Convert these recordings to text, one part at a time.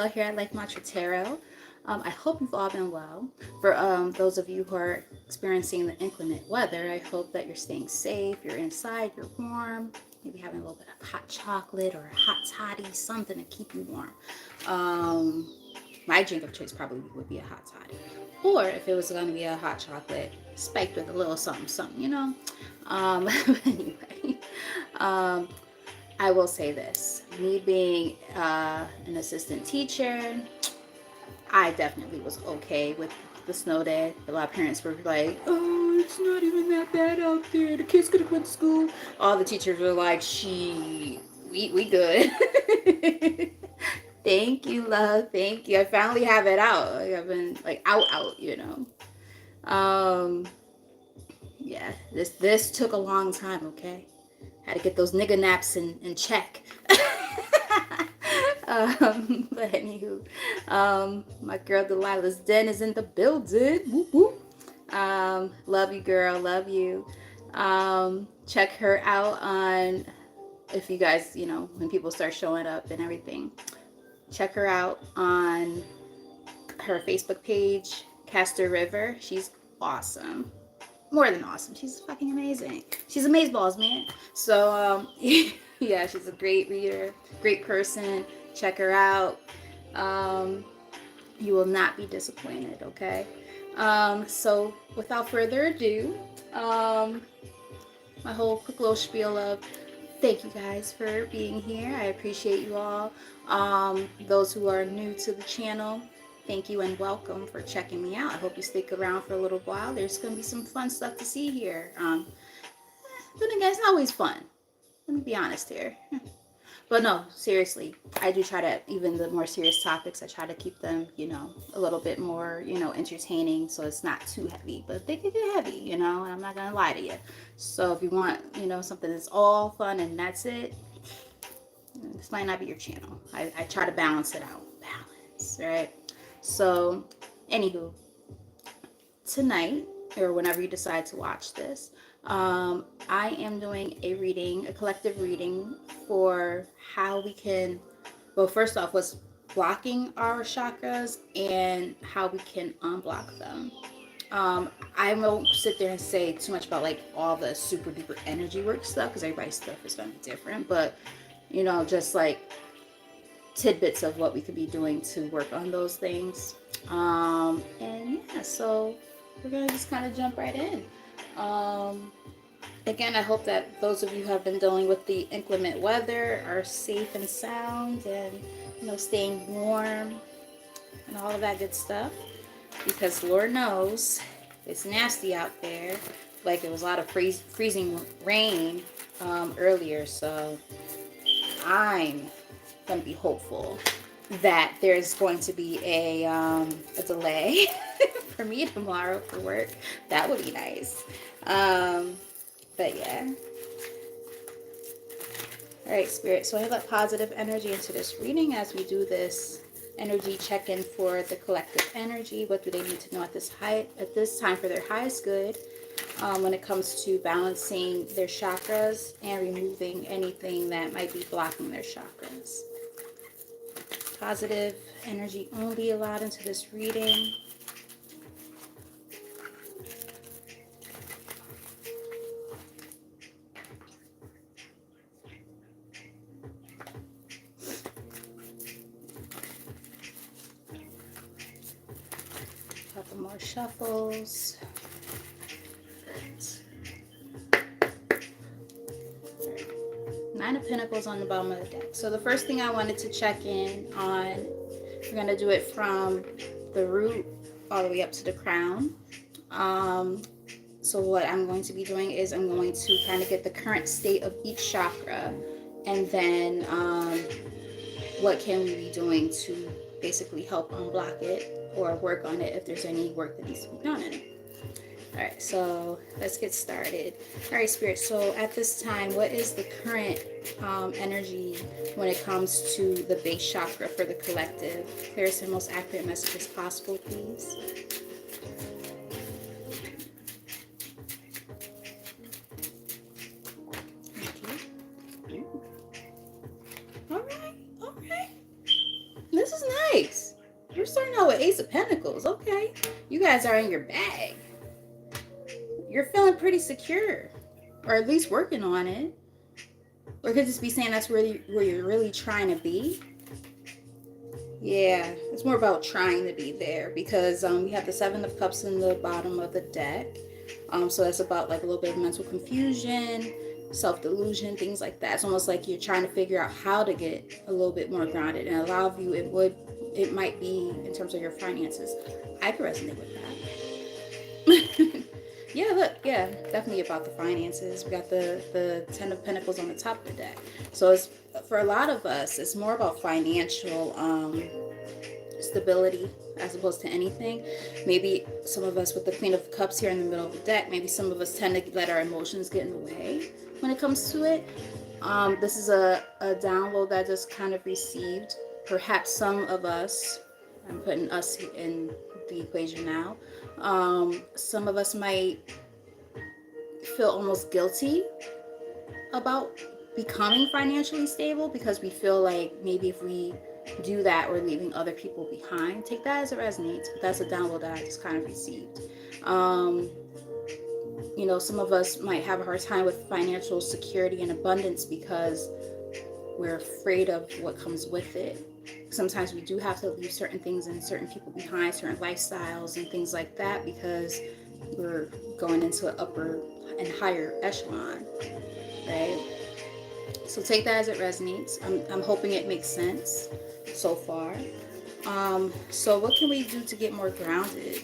Here at Life Mantra Tarot. I hope you've all been well. For those of you who are experiencing the inclement weather, I hope that you're staying safe, you're inside, you're warm, maybe having a little bit of hot chocolate or a hot toddy, something to keep you warm. My drink of choice probably would be a hot toddy. Or if it was going to be a hot chocolate, spiked with a little something, something, you know? Anyway, um, I will say this. Me being an assistant teacher, I definitely was okay with the snow day. A lot of parents were like, oh, it's not even that bad out there. The kids could have went to school. All the teachers were like, we good. Thank you, love. Thank you. I finally have it out. Like, I've been like out, you know. Yeah, this took a long time, okay? Had to get those nigga naps in check. But anywho, my girl Delilah's Den is in the building. Whoop whoop. Love you, girl. Love you. Check her out on, if you guys, you know, when people start showing up and everything. Check her out on her Facebook page, Castor River. She's awesome. More than awesome. She's fucking amazing. She's amazeballs, man. So, yeah, she's a great reader, great person. Check her out. You will not be disappointed, okay? So, without further ado, my whole quick little spiel of thank you guys for being here. I appreciate you all. Those who are new to the channel, thank you and welcome for checking me out. I hope you stick around for a little while. There's going to be some fun stuff to see here. But again, it's always fun. Let me be honest here. But no, seriously, I do try to, even the more serious topics, I try to keep them, you know, a little bit more, you know, entertaining so it's not too heavy. But they can get heavy, you know, and I'm not going to lie to you. So if you want, you know, something that's all fun and that's it, this might not be your channel. I try to balance it out. Balance, right? So, anywho, tonight, or whenever you decide to watch this, I am doing a reading, a collective reading for how we can, well, first off, what's blocking our chakras and how we can unblock them. I won't sit there and say too much about like all the super duper energy work stuff because everybody's stuff is going to be different, but you know, just like tidbits of what we could be doing to work on those things. And yeah, so we're gonna just kind of jump right in. Again, I hope that those of you who have been dealing with the inclement weather are safe and sound and, you know, staying warm and all of that good stuff, because Lord knows it's nasty out there. Like it was a lot of freezing rain earlier, so I'm going to be hopeful that there's going to be a delay for me tomorrow for work. That would be nice. But yeah. All right, Spirit. So I have that positive energy into this reading as we do this energy check-in for the collective energy. What do they need to know at this time for their highest good when it comes to balancing their chakras and removing anything that might be blocking their chakras. Positive energy only allowed into this reading. Couple more shuffles. Nine of Pentacles on the bottom of the deck. So the first thing I wanted to check in on, we're going to do it from the root all the way up to the crown. So what I'm going to be doing is I'm going to kind of get the current state of each chakra, and then what can we be doing to basically help unblock it or work on it if there's any work that needs to be done in it. All right, so let's get started. All right, Spirit, so at this time, what is the current energy when it comes to the base chakra for the collective? Clearest and most accurate messages possible, please. Thank you. All right. This is nice. You're starting out with Ace of Pentacles. Okay. You guys are in your bag. You're feeling pretty secure. Or at least working on it. Or it could just be saying that's where you're really trying to be. Yeah, it's more about trying to be there, because we have the Seven of Cups in the bottom of the deck. So that's about like a little bit of mental confusion, self-delusion, things like that. It's almost like you're trying to figure out how to get a little bit more grounded. And a lot of you, it might be in terms of your finances. I can resonate with that. Yeah, look, yeah, definitely about the finances. We got the Ten of Pentacles on the top of the deck. So it's, for a lot of us, it's more about financial stability as opposed to anything. Maybe some of us with the Queen of Cups here in the middle of the deck, maybe some of us tend to let our emotions get in the way when it comes to it. This is a download that I just kind of received. Perhaps some of us, I'm putting us in the equation now, some of us might feel almost guilty about becoming financially stable, because we feel like maybe if we do that, we're leaving other people behind. Take that as it resonates, but that's a download that I just kind of received. You know, some of us might have a hard time with financial security and abundance because we're afraid of what comes with it. Sometimes we do have to leave certain things and certain people behind, certain lifestyles and things like that, because we're going into an upper and higher echelon, right? So take that as it resonates. I'm hoping it makes sense so far. So what can we do to get more grounded?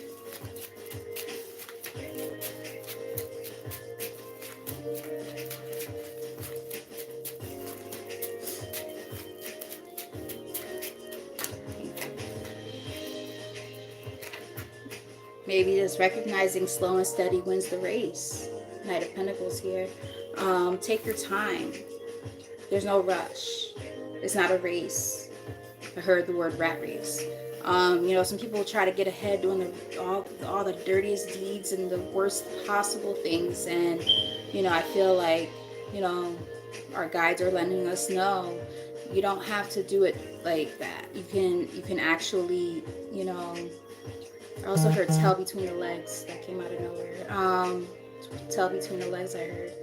Maybe just recognizing slow and steady wins the race. Knight of Pentacles here. Take your time. There's no rush. It's not a race. I heard the word rat race. You know, some people try to get ahead doing all the dirtiest deeds and the worst possible things. And, you know, I feel like, you know, our guides are letting us know you don't have to do it like that. You can actually, you know, I also heard tell between the legs. That came out of nowhere. Tell between the legs, I heard.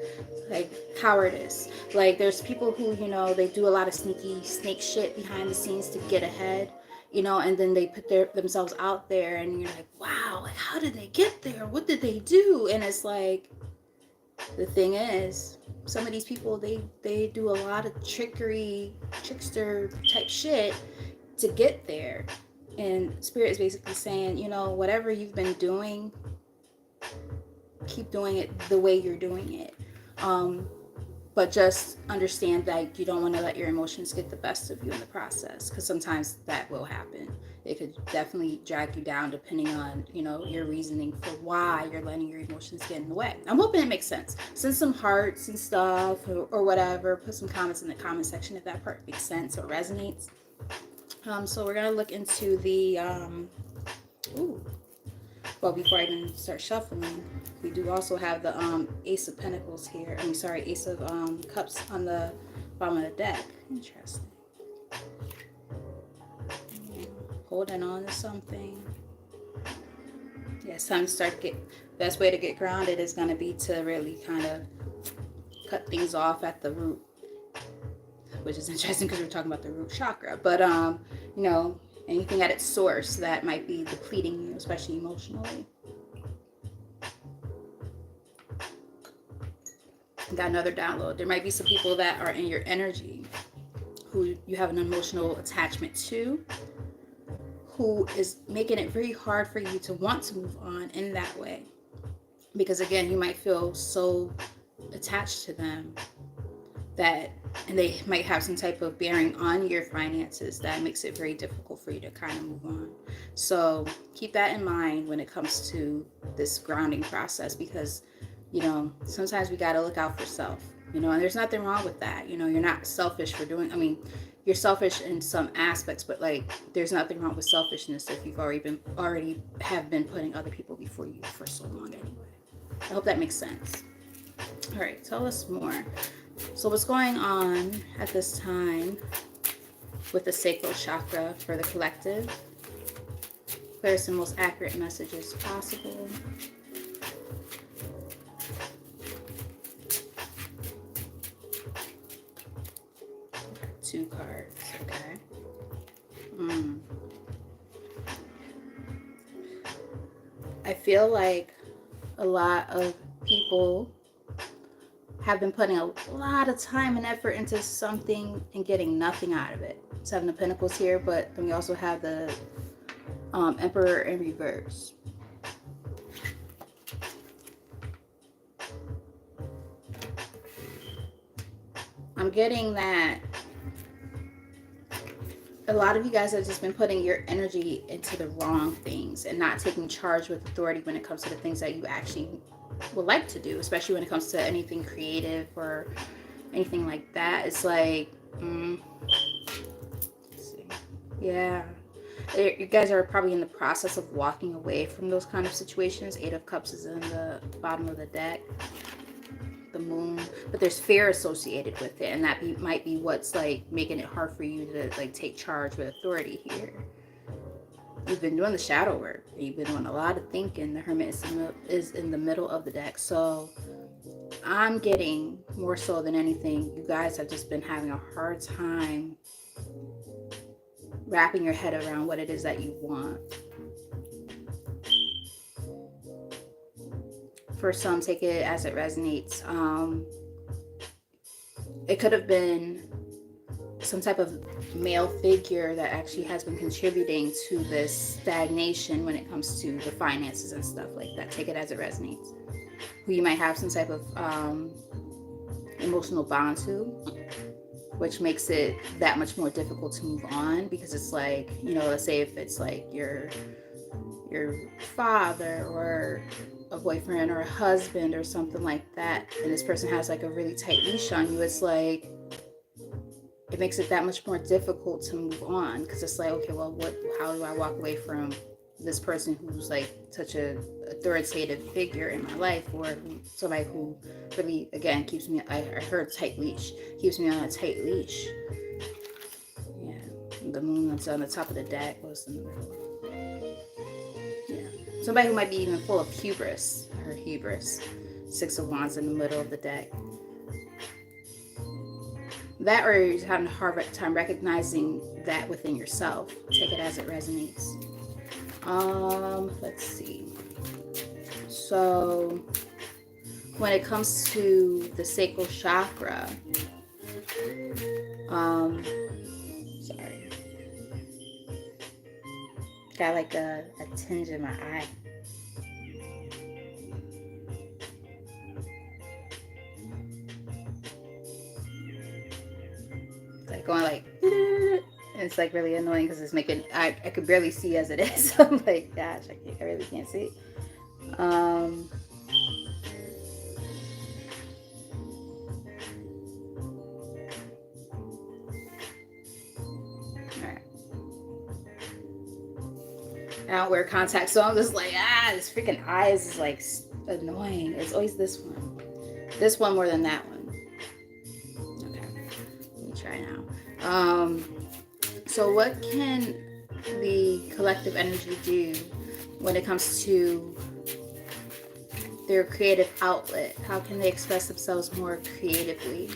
Like cowardice. Like there's people who, you know, they do a lot of sneaky snake shit behind the scenes to get ahead, you know, and then they put themselves out there and you're like, wow, like how did they get there? What did they do? And it's like, the thing is, some of these people, they do a lot of trickery, trickster type shit to get there. And Spirit is basically saying, you know, whatever you've been doing, keep doing it the way you're doing it. But just understand that you don't want to let your emotions get the best of you in the process, because sometimes that will happen. It could definitely drag you down depending on, you know, your reasoning for why you're letting your emotions get in the way. I'm hoping it makes sense. Send some hearts and stuff or whatever. Put some comments in the comment section if that part makes sense or resonates. So we're going to look into the, well, before I even start shuffling, we do also have the Ace of Pentacles here. I mean, sorry, Ace of Cups on the bottom of the deck. Interesting. Holding on to something. Yeah, it's time to start best way to get grounded is going to be to really kind of cut things off at the root, which is interesting because we're talking about the root chakra. But, you know, anything at its source that might be depleting you, especially emotionally. Got another download. There might be some people that are in your energy who you have an emotional attachment to, who is making it very hard for you to want to move on in that way. Because again, you might feel so attached to them that, and they might have some type of bearing on your finances that makes it very difficult for you to kind of move on. So keep that in mind when it comes to this grounding process, because, you know, sometimes we got to look out for self, you know, and there's nothing wrong with that. You know, you're not selfish for doing, I mean, you're selfish in some aspects, but like there's nothing wrong with selfishness if you've already have been putting other people before you for so long anyway. I hope that makes sense. All right, tell us more. So what's going on at this time with the sacral chakra for the collective. Clearest and most accurate messages possible. Two cards, okay. I feel like a lot of people have been putting a lot of time and effort into something and getting nothing out of it. Seven of Pentacles here, but then we also have the Emperor in reverse. I'm getting that a lot of you guys have just been putting your energy into the wrong things and not taking charge with authority when it comes to the things that you actually would like to do, especially when it comes to anything creative or anything like that. It's like, let's see. Yeah. You guys are probably in the process of walking away from those kind of situations. Eight of Cups is in the bottom of the deck. The moon, but there's fear associated with it, and that might be what's like making it hard for you to like take charge with authority here. You've been doing the shadow work. You've been doing a lot of thinking. The Hermit is in the middle of the deck, so I'm getting more so than anything, you guys have just been having a hard time wrapping your head around what it is that you want. For some, take it as it resonates. It could have been some type of male figure that actually has been contributing to this stagnation when it comes to the finances and stuff like that. Take it as it resonates. Who you might have some type of emotional bond to, which makes it that much more difficult to move on, because it's like, you know, let's say if it's like your father or a boyfriend or a husband or something like that, and this person has like a really tight leash on you, it's like it makes it that much more difficult to move on, because it's like, okay, well, how do I walk away from this person who's like such a authoritative figure in my life, or somebody who really, again, keeps me, I heard tight leash, keeps me on a tight leash. Yeah, the moon that's on the top of the deck was in the middle. Somebody who might be even full of hubris. Her hubris. Six of Wands in the middle of the deck. That, or you're having a hard time recognizing that within yourself. Take it as it resonates. Let's see. So, when it comes to the sacral chakra, sorry. Got like a tinge in my eye. Like going like, and it's like really annoying because it's making, I could barely see as it is. I'm like, gosh, I really can't see. I don't wear contacts, so I'm just like, this freaking eyes is like annoying. It's always this one. This one more than that one. Okay, let me try now. So what can the collective energy do when it comes to their creative outlet? How can they express themselves more creatively?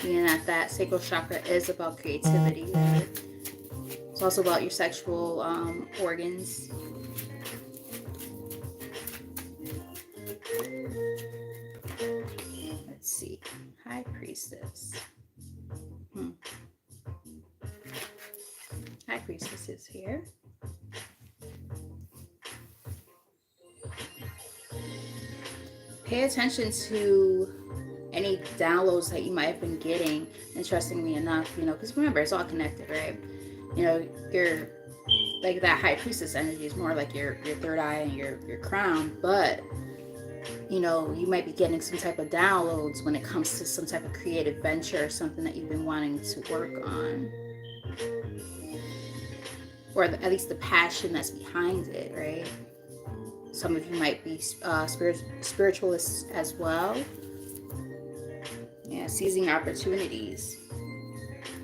Being that sacral chakra is about creativity, right? It's also about your sexual organs. Let's see. High Priestess. High Priestess is here. Pay attention to any downloads that you might have been getting, interestingly enough, you know, because remember, it's all connected, right? You know, your, like that High Priestess energy is more like your third eye and your crown, but you know, you might be getting some type of downloads when it comes to some type of creative venture or something that you've been wanting to work on, or at least the passion that's behind it, right? Some of you might be spiritualists as well. Yeah, seizing opportunities.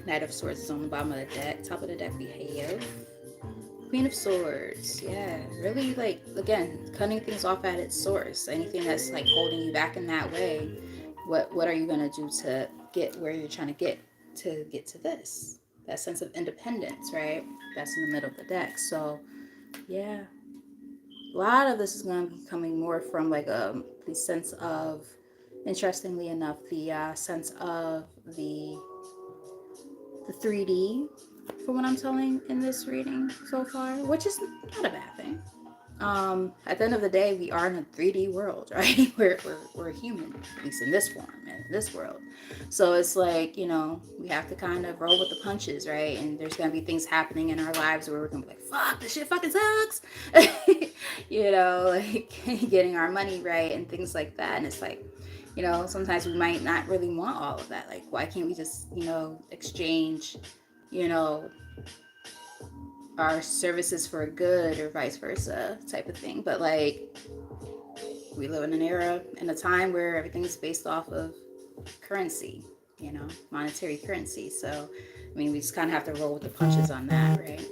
Knight of Swords is on the bottom of the deck. Top of the deck we have Queen of Swords. Yeah, really, like, again, cutting things off at its source. Anything that's like holding you back in that way, what are you gonna do to get where you're trying to get to this? That sense of independence, right? That's in the middle of the deck. So yeah, a lot of this is going to be coming more from like the sense of, interestingly enough, the sense of the 3D for what I'm telling in this reading so far, which is not a bad thing. At the end of the day, we are in a 3D world, right? We're human, at least in this form and in this world. So it's like, you know, we have to kind of roll with the punches, right? And there's going to be things happening in our lives where we're going to be like, fuck, this shit fucking sucks. You know, like getting our money right and things like that. And it's like, you know, sometimes we might not really want all of that. Like, why can't we just, you know, exchange, you know, our services for good or vice versa type of thing. But like, we live in an era and a time where everything's based off of currency, you know, monetary currency. So I mean, we just kind of have to roll with the punches on that, right?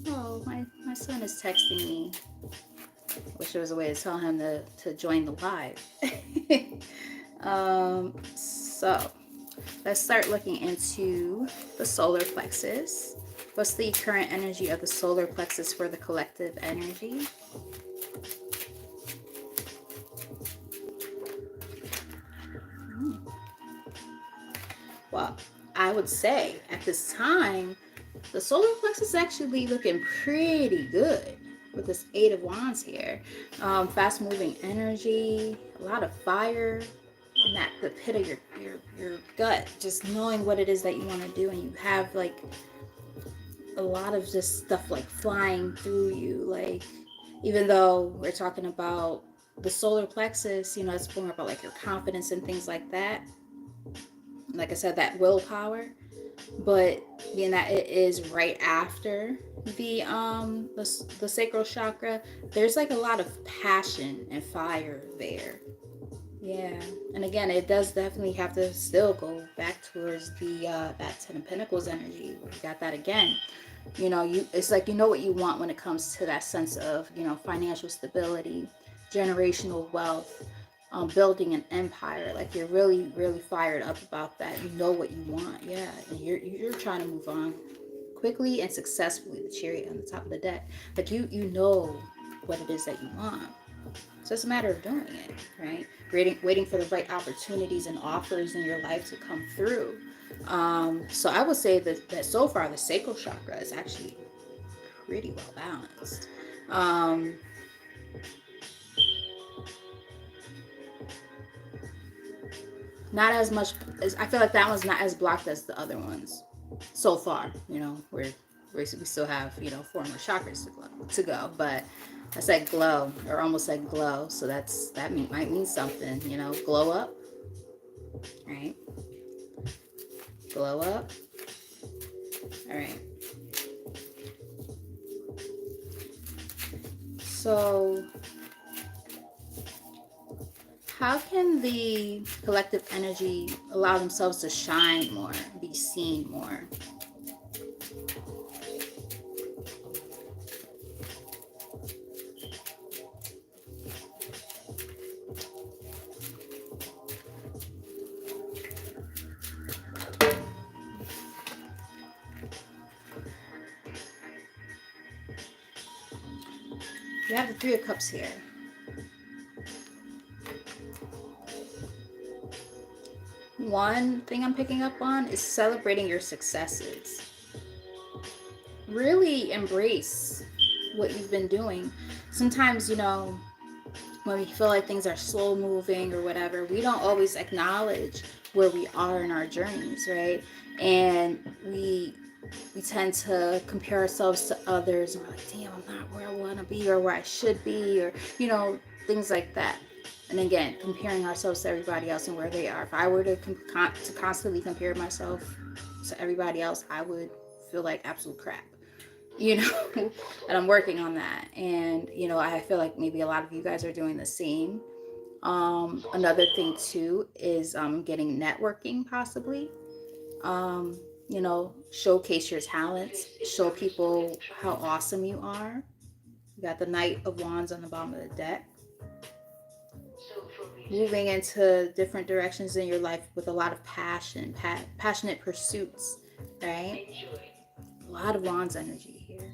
Oh, my son is texting me. Wish there was a way to tell him to join the live. So let's start looking into the solar plexus. What's the current energy of the solar plexus for the collective energy? Well, I would say at this time, the solar plexus is actually looking pretty good with this Eight of Wands here. Fast moving energy, a lot of fire, and that the pit of your gut, just knowing what it is that you want to do, and you have like a lot of just stuff like flying through you. Like, even though we're talking about the solar plexus, you know, it's more about like your confidence and things like that. Like I said, that willpower. But being that it is right after the sacral chakra, there's like a lot of passion and fire there. Yeah, and again, it does definitely have to still go back towards the that Ten of Pentacles energy. We got that again. You know, it's like you know what you want when it comes to that sense of, you know, financial stability, generational wealth, building an empire. Like, you're really, really fired up about that. You know what you want, yeah, and you're trying to move on quickly and successfully. The Chariot on the top of the deck, like you know what it is that you want. So it's a matter of doing it, right? Waiting for the right opportunities and offers in your life to come through. So I would say that so far the sacral chakra is actually pretty well balanced. Not as much as, I feel like that one's not as blocked as the other ones so far. You know, we still have, you know, 4 more chakras to go, but I said glow, or almost said glow, so might mean something. You know, glow up, right? Glow up. All right. So how can the collective energy allow themselves to shine more, be seen more? You have the Three of Cups here. One thing I'm picking up on is celebrating your successes. Really embrace what you've been doing. Sometimes, you know, when we feel like things are slow moving or whatever, we don't always acknowledge where we are in our journeys, right? And we tend to compare ourselves to others, and we're like, damn, I'm not where I want to be or where I should be, or, you know, things like that. And again, comparing ourselves to everybody else and where they are. If I were to constantly compare myself to everybody else, I would feel like absolute crap, you know. And I'm working on that. And, you know, I feel like maybe a lot of you guys are doing the same. Another thing too is getting networking, possibly. You know, showcase your talents, show people how awesome you are. You got the Knight of Wands on the bottom of the deck. Moving into different directions in your life with a lot of passion, passionate pursuits, right? A lot of Wands energy here.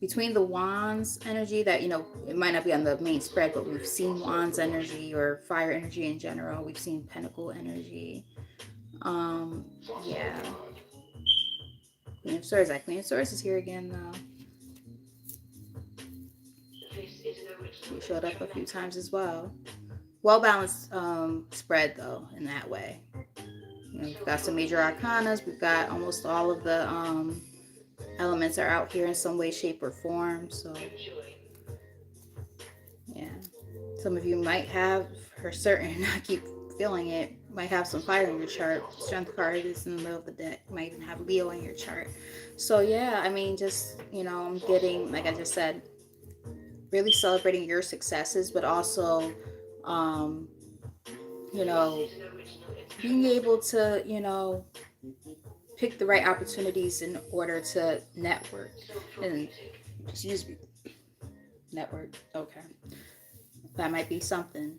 Between the Wands energy that, you know, it might not be on the main spread, but we've seen Wands energy or fire energy in general. We've seen Pentacle energy. Yeah. Queen of Swords. Queen of Swords is here again, though. She showed up a few times as well. Well-balanced spread, though, in that way. You know, we've got some major arcanas. We've got almost all of the elements are out here in some way, shape, or form. So, yeah. Some of you might have, for certain, I keep feeling it, might have some fire in your chart. Strength card is in the middle of the deck. You might even have Leo in your chart. So, yeah, I mean, just, you know, I'm getting, like I just said, really celebrating your successes, but also, you know, being able to, you know, pick the right opportunities in order to network. And, excuse me, network, okay. That might be something.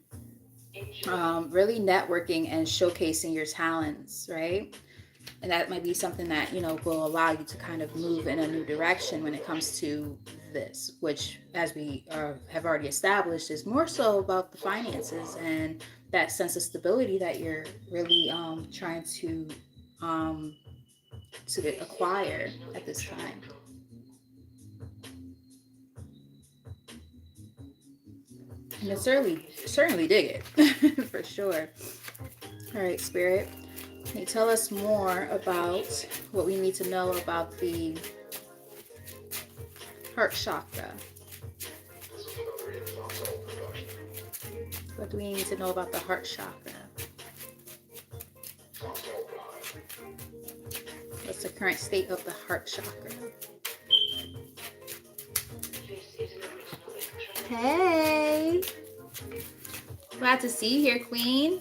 Really networking and showcasing your talents, right? And that might be something that, you know, will allow you to kind of move in a new direction when it comes to this, which, as we have already established, is more so about the finances and that sense of stability that you're really trying to acquire at this time. And I certainly dig it for sure. All right, Spirit, can you tell us more about what we need to know about the heart chakra? What do we need to know about the heart chakra? What's the current state of the heart chakra? Hey! Glad to see you here, Queen.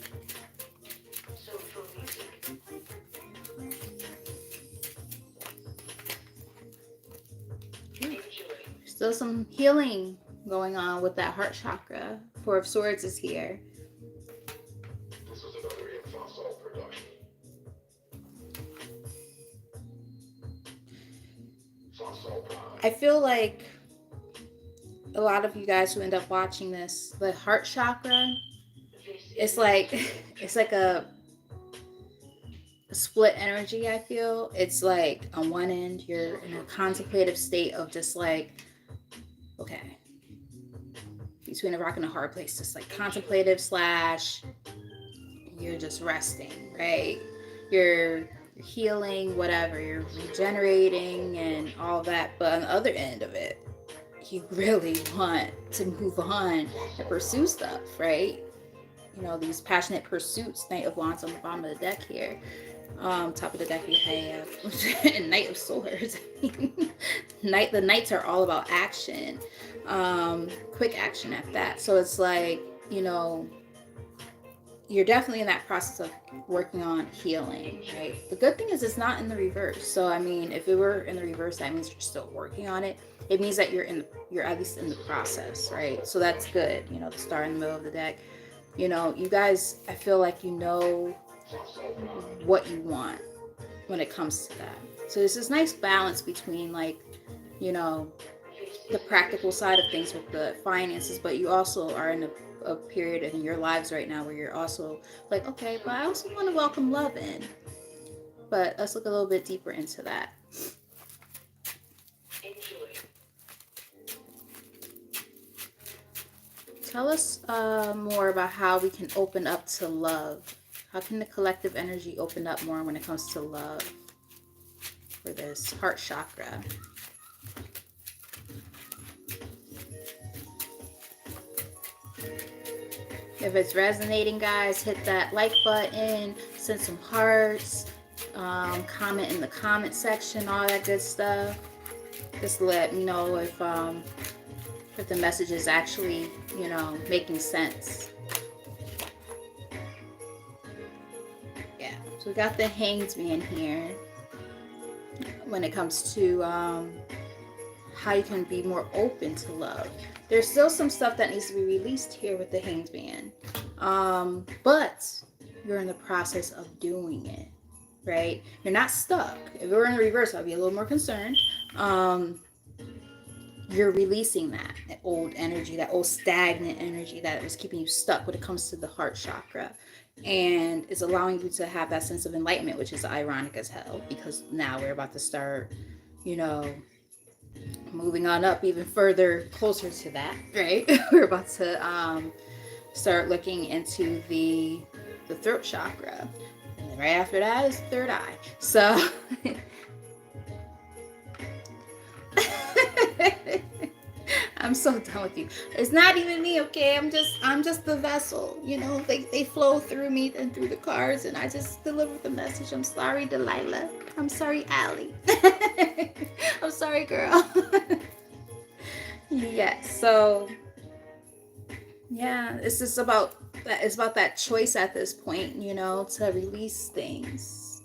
Still some healing going on with that heart chakra. Four of Swords is here. This is another empath production. I feel like a lot of you guys who end up watching this, the heart chakra, it's like a split energy. I feel it's like on one end you're in a contemplative state of just like, okay, between a rock and a hard place, just like contemplative / you're just resting, right? You're healing, whatever, you're regenerating and all that. But on the other end of it, you really want to move on and pursue stuff, right? You know, these passionate pursuits. Knight of Wands on the bottom of the deck here. Top of the deck you have Knight of Swords. The Knights are all about action, quick action at that. So it's like, you know, you're definitely in that process of working on healing, right? The good thing is it's not in the reverse. So I mean, if it were in the reverse, that means you're still working on it. It means that you're at least in the process, right? So that's good. You know, the star in the middle of the deck. You know, you guys, I feel like you know what you want when it comes to that. So there's this nice balance between, like, you know, the practical side of things with the finances, but you also are in a period in your lives right now where you're also like, okay, but I also want to welcome love in. But let's look a little bit deeper into that. Tell us more about how we can open up to love. How can the collective energy open up more when it comes to love for this heart chakra? If it's resonating, guys, hit that like button, send some hearts, comment in the comment section, all that good stuff. Just let me know if the message is actually, you know, making sense. Yeah, so we got the Hanged Man here when it comes to how you can be more open to love. There's still some stuff that needs to be released here with the Hanged Man. But you're in the process of doing it, right? You're not stuck. If we were in the reverse, I'd be a little more concerned. You're releasing that old energy, that old stagnant energy that was keeping you stuck when it comes to the heart chakra. And it's allowing you to have that sense of enlightenment, which is ironic as hell, because now we're about to start, you know, moving on up even further closer to that, right? We're about to start looking into the throat chakra. And then right after that is third eye. So I'm so done with you. It's not even me, okay? I'm just the vessel. You know, they flow through me and through the cards, and I just deliver the message. I'm sorry, Delilah. I'm sorry, Allie. I'm sorry, girl. Yeah, so yeah, it's just about that. It's about that choice at this point, you know, to release things.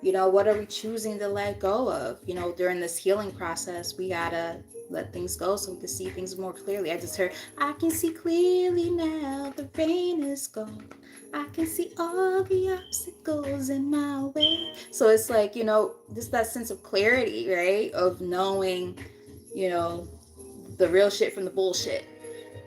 You know, what are we choosing to let go of? You know, during this healing process, we gotta let things go so we can see things more clearly. I just heard, I can see clearly now, the rain is gone. I can see all the obstacles in my way. So it's like, you know, just that sense of clarity, right? Of knowing, you know, the real shit from the bullshit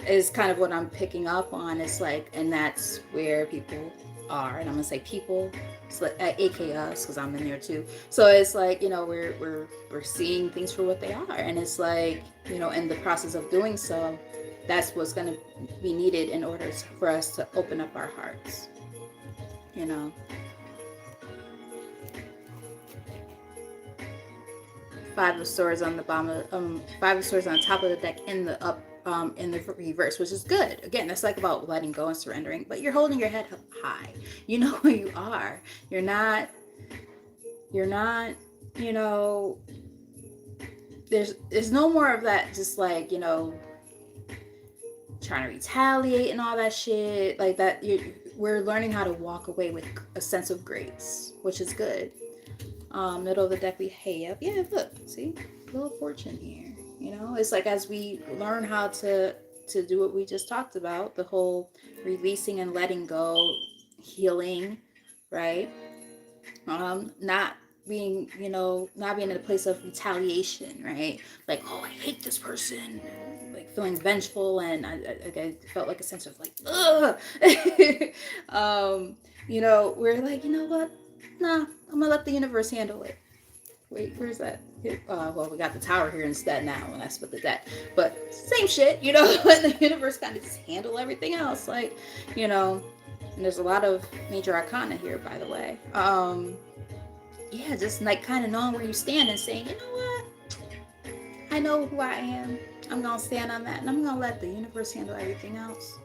is kind of what I'm picking up on. It's like, and that's where people are, and I'm gonna say people, it's like, aka us, because I'm in there too. So it's like, you know, we're seeing things for what they are, and it's like, you know, in the process of doing so, that's what's gonna be needed in order for us to open up our hearts, you know. Five of Swords on the bottom, Five of Swords on top of the deck in the reverse, which is good. Again, that's like about letting go and surrendering, but you're holding your head up high. You know who you are. You're not, you know, there's no more of that just like, you know, trying to retaliate and all that shit like that. We're learning how to walk away with a sense of grace, which is good. Middle of the deck we have, yeah, look, see, little fortune here. You know, it's like as we learn how to do what we just talked about, the whole releasing and letting go, healing, right? Not being, you know, not being in a place of retaliation, right? Like, oh, I hate this person, like feeling vengeful, and I felt like a sense of like, ugh. You know, we're like, you know what? Nah, I'm gonna let the universe handle it. Wait, where's that? Well, we got the tower here instead now, and I split the deck. But same shit, you know, and the universe kind of just handle everything else. Like, you know, and there's a lot of major arcana here, by the way. Yeah, just like kind of knowing where you stand and saying, you know what? I know who I am. I'm gonna stand on that, and I'm gonna let the universe handle everything else.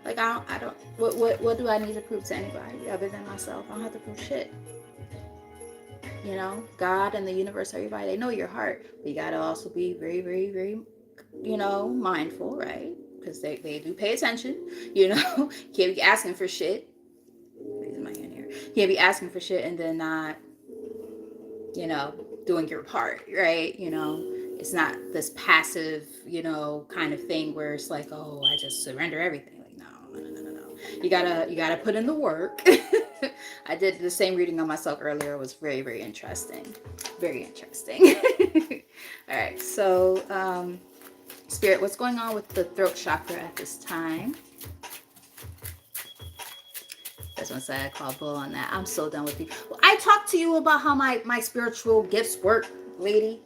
Like I don't. What do I need to prove to anybody other than myself? I don't have to prove shit. You know, God and the universe, everybody, they know your heart. But you gotta also be very, very, very, you know, mindful, right? Because they do pay attention. You know, can't be asking for shit. Raising my hand here. Can't be asking for shit and then not, you know, doing your part, right? You know, it's not this passive, you know, kind of thing where it's like, oh, I just surrender everything. Like, no. You gotta put in the work. I did the same reading on myself earlier. It was very, very interesting. Very interesting. All right, so Spirit, what's going on with the throat chakra at this time? That's one side I call bull on that. I'm so done with you. Well, I talked to you about how my spiritual gifts work, lady.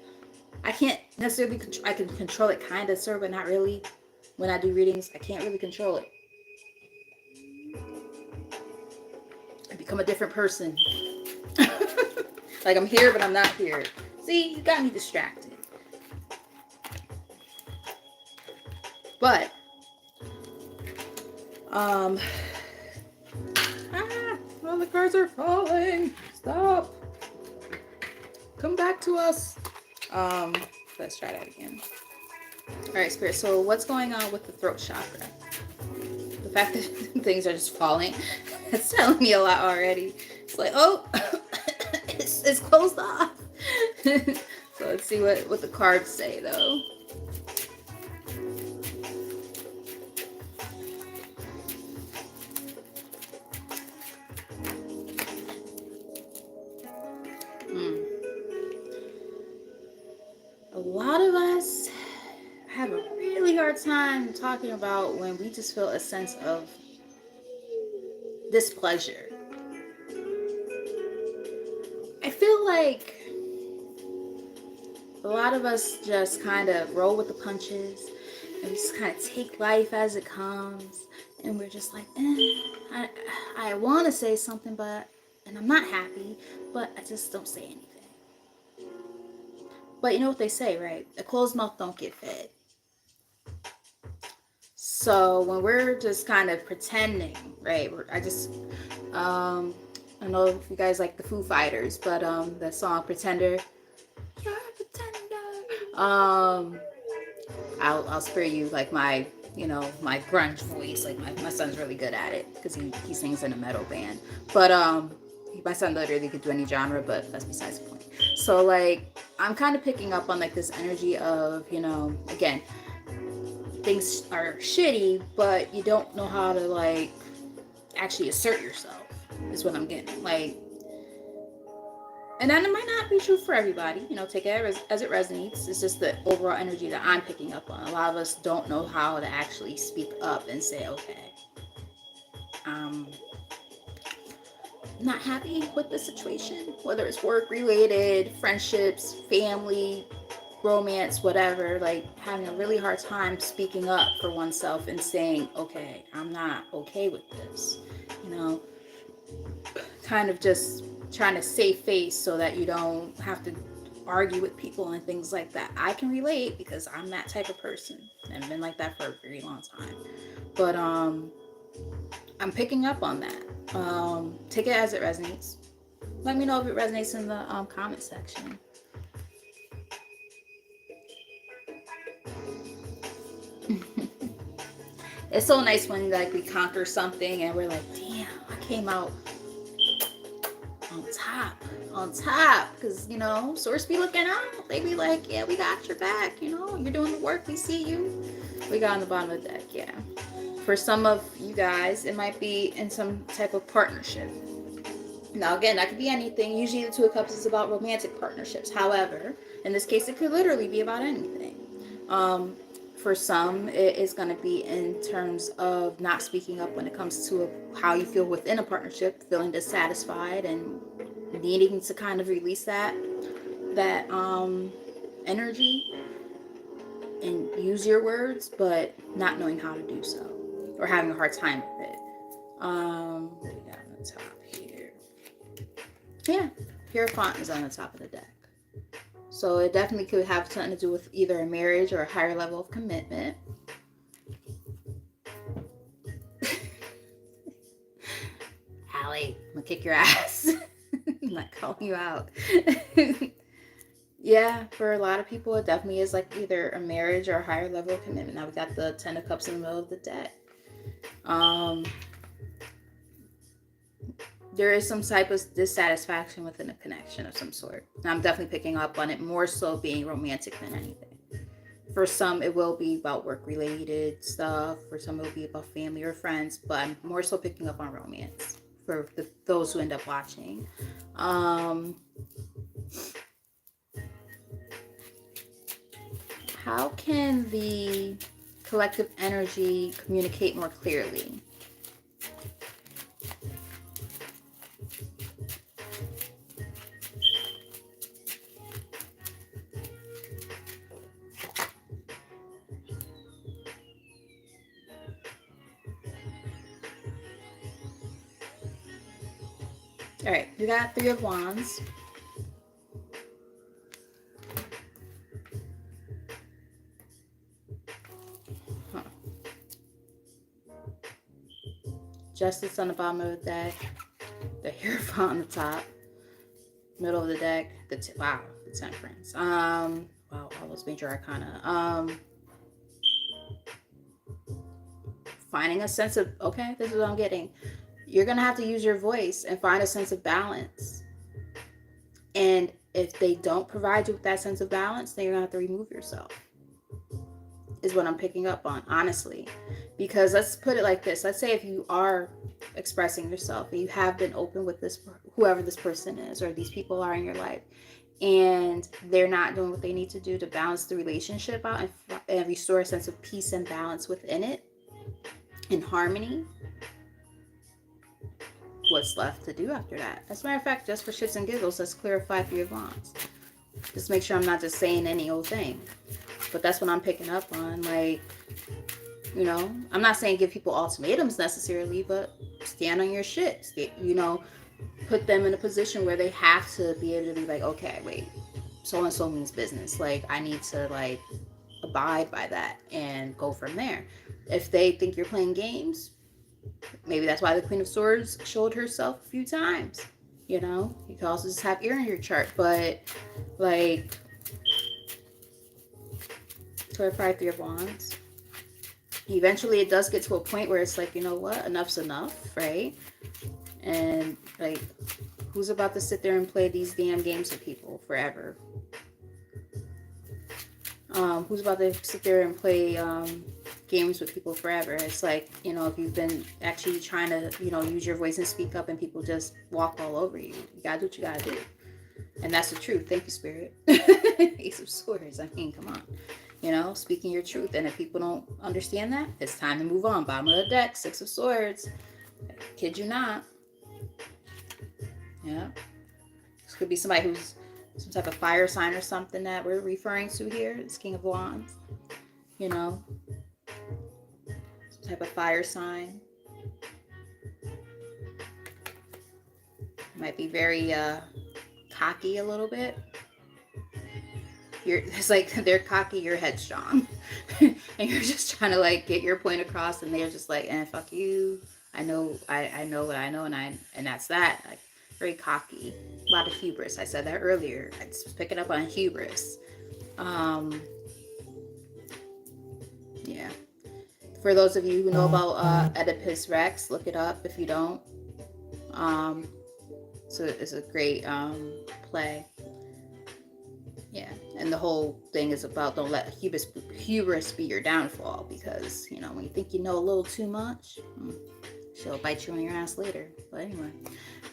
I can't necessarily I can control it kind of, sir, but not really. When I do readings, I can't really control it. I become a different person. Like I'm here, but I'm not here. See, you got me distracted. But, all the cards are falling. Stop. Come back to us. Let's try that again. All right, Spirit. So what's going on with the throat chakra? The fact that things are just falling, it's telling me a lot already. It's It's like, oh, it's closed off. So let's see what the cards say, though. A lot of us have a really hard time talking about when we just feel a sense of displeasure. I feel like a lot of us just kind of roll with the punches and we just kind of take life as it comes, and we're just like, I want to say something, and I'm not happy, but I just don't say anything. But you know what they say, right? A closed mouth don't get fed. So when we're just kind of pretending, right? I don't know if you guys like the Foo Fighters, but the song "Pretender," you're a pretender. I'll spare you like my my grunge voice. Like my son's really good at it because he sings in a metal band. But my son literally could do any genre, but that's besides the point. So like I'm kind of picking up on like this energy of, again, things are shitty, but you don't know how to like actually assert yourself is what I'm getting. Like, and then it might not be true for everybody, take it as it resonates. It's just the overall energy that I'm picking up on. A lot of us don't know how to actually speak up and say, okay, not happy with the situation, whether it's work related, friendships, family, romance, whatever, like having a really hard time speaking up for oneself and saying, okay, I'm not okay with this, kind of just trying to save face so that you don't have to argue with people and things like that. I can relate because I'm that type of person and I've been like that for a very long time. But I'm picking up on that. Take it as it resonates. Let me know if it resonates in the comment section. It's so nice when like we conquer something and we're like, damn, I came out on top, because source be looking out. They be like, yeah, we got your back, you're doing the work, we see you. We got on the bottom of the deck. Yeah, for some of you guys it might be in some type of partnership. Now again, that could be anything. Usually the Two of Cups is about romantic partnerships. However, in this case it could literally be about anything. For some, it is going to be in terms of not speaking up when it comes to how you feel within a partnership, feeling dissatisfied and needing to kind of release that energy and use your words, but not knowing how to do so or having a hard time with it. What do we got on the top here? Yeah, Hierophant is on the top of the deck. So it definitely could have something to do with either a marriage or a higher level of commitment. Allie, I'm gonna kick your ass. I'm not calling you out. Yeah, for a lot of people, it definitely is like either a marriage or a higher level of commitment. Now we got the Ten of Cups in the middle of the deck. There is some type of dissatisfaction within a connection of some sort. Now, I'm definitely picking up on it more so being romantic than anything. For some, it will be about work-related stuff. For some, it will be about family or friends. But I'm more so picking up on romance for those who end up watching. How can the collective energy communicate more clearly? All right, we got Three of Wands. Justice on the bottom of the deck. The Hierophant on the top. Middle of the deck. The Temperance. Wow, all those major arcana. Finding a sense of, okay, this is what I'm getting. you're going to have to use your voice and find a sense of balance. And if they don't provide you with that sense of balance, then you're going to have to remove yourself, is what I'm picking up on, honestly. Because let's put it like this. Let's say if you are expressing yourself and you have been open with this, whoever this person is or these people are in your life, and they're not doing what they need to do to balance the relationship out and restore a sense of peace and balance within it, in harmony, what's left to do after that? As a matter of fact, just for shits and giggles, let's clarify 3 of Wands. Just make sure I'm not just saying any old thing. But that's what I'm picking up on. Like, you know, I'm not saying give people ultimatums necessarily, but stand on your shit. You know, put them in a position where they have to be able to be like, okay, wait, so-and-so means business. Like, I need to, like, abide by that and go from there. If they think you're playing games, maybe that's why the Queen of Swords showed herself a few times. You know, you can also just have air in your chart, but like, clarify 3 of Wands. Eventually, it does get to a point where it's like, you know what, enough's enough, right? And like, who's about to sit there and play these damn games with people forever? Who's about to sit there and play games with people forever? It's like, you know, if you've been actually trying to, you know, use your voice and speak up and people just walk all over you, you gotta do what you gotta do. And that's the truth. Thank you, Spirit. Ace of Swords. I mean, come on. You know, speaking your truth. And if people don't understand that, it's time to move on. Bottom of the deck, 6 of Swords. Kid you not. Yeah. This could be somebody who's some type of fire sign or something that we're referring to here. It's King of Wands. You know, some type of fire sign. Might be very cocky a little bit. It's like they're cocky, you're headstrong. And you're just trying to like get your point across, and they're just like, fuck you. I know what I know, and that's that. Like, very cocky. A lot of hubris. I said that earlier. I just was picking up on hubris. Yeah. For those of you who know about Oedipus Rex, look it up if you don't. So it's a great play. Yeah, and the whole thing is about don't let hubris be your downfall, because, you know, when you think you know a little too much, she'll bite you on your ass later. But anyway,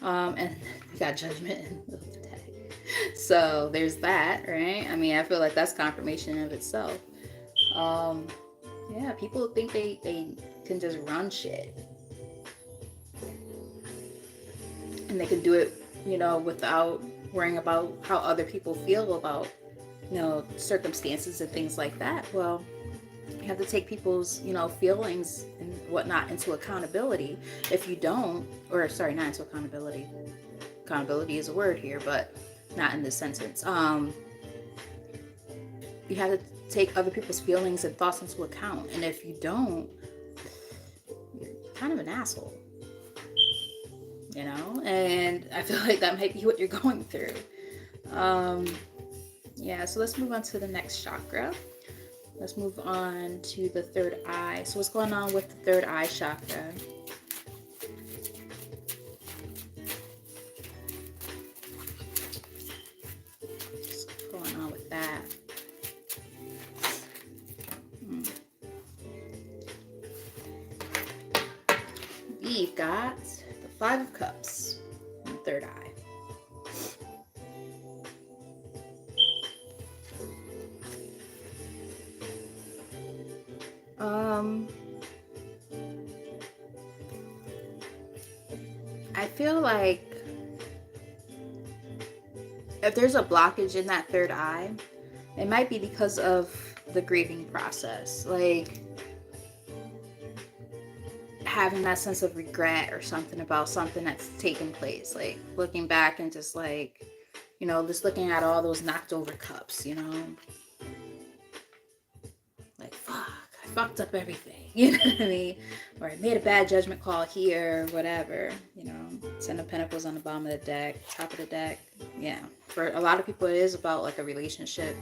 and you got Judgment in the middle of the day. So there's that, right? I mean, I feel like that's confirmation of itself. Yeah, people think they can just run shit. And they can do it, you know, without worrying about how other people feel about, you know, circumstances and things like that. Well, you have to take people's, you know, feelings and whatnot into accountability. If you don't, or sorry, not into accountability. Accountability is a word here, but not in this sentence. You have to take other people's feelings and thoughts into account. And if you don't, you're kind of an asshole. You know, and I feel like that might be what you're going through. Yeah, so let's move on to the next chakra. Let's move on to the third eye. So what's going on with the third eye chakra? What's going on with that? We've got the 5 of Cups in the third eye. I feel like if there's a blockage in that third eye, it might be because of the grieving process. Like, having that sense of regret or something about something that's taken place, like looking back and just like, you know, just looking at all those knocked over cups, you know, like, fuck, I fucked up everything, you know what I mean? Or I made a bad judgment call here, whatever, you know. 10 of Pentacles on the bottom of the deck, top of the deck. Yeah, for a lot of people it is about like a relationship,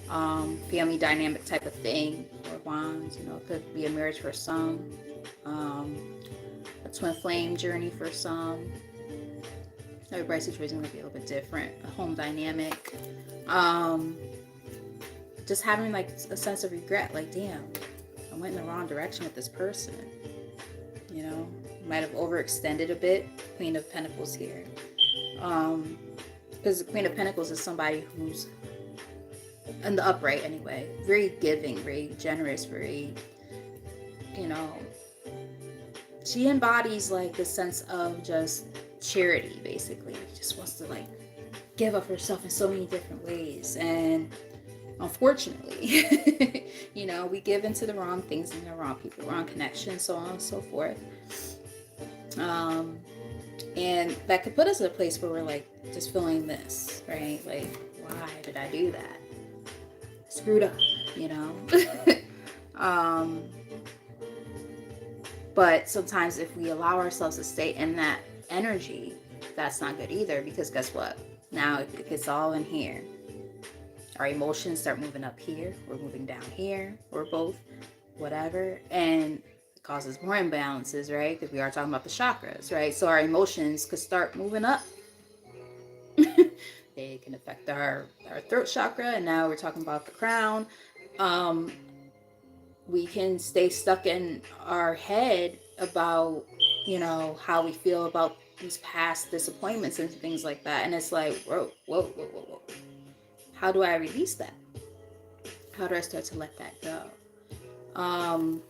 family dynamic type of thing, or wands, you know, it could be a marriage for some. a twin flame journey for some. Everybody's situation is going to be a little bit different. A home dynamic. Just having like a sense of regret, like, damn, I went in the wrong direction with this person. You know, might have overextended a bit. Queen of Pentacles here. Because the Queen of Pentacles is somebody who's in the upright anyway, very giving, very generous, very, you know, she embodies like the sense of just charity, basically. She just wants to like give up herself in so many different ways. And unfortunately, you know, we give into the wrong things and the wrong people, wrong connections, so on and so forth. And that could put us in a place where we're like just feeling this, right? Like, why did I do that? Screwed up, you know? But sometimes if we allow ourselves to stay in that energy, that's not good either, because guess what? Now it gets all in here. Our emotions start moving up here, we're moving down here, or both, whatever, and it causes more imbalances, right? Because we are talking about the chakras, right? So our emotions could start moving up. They can affect our throat chakra, and now we're talking about the crown. We can stay stuck in our head about, you know, how we feel about these past disappointments and things like that. And it's like, whoa. How do I release that? How do I start to let that go?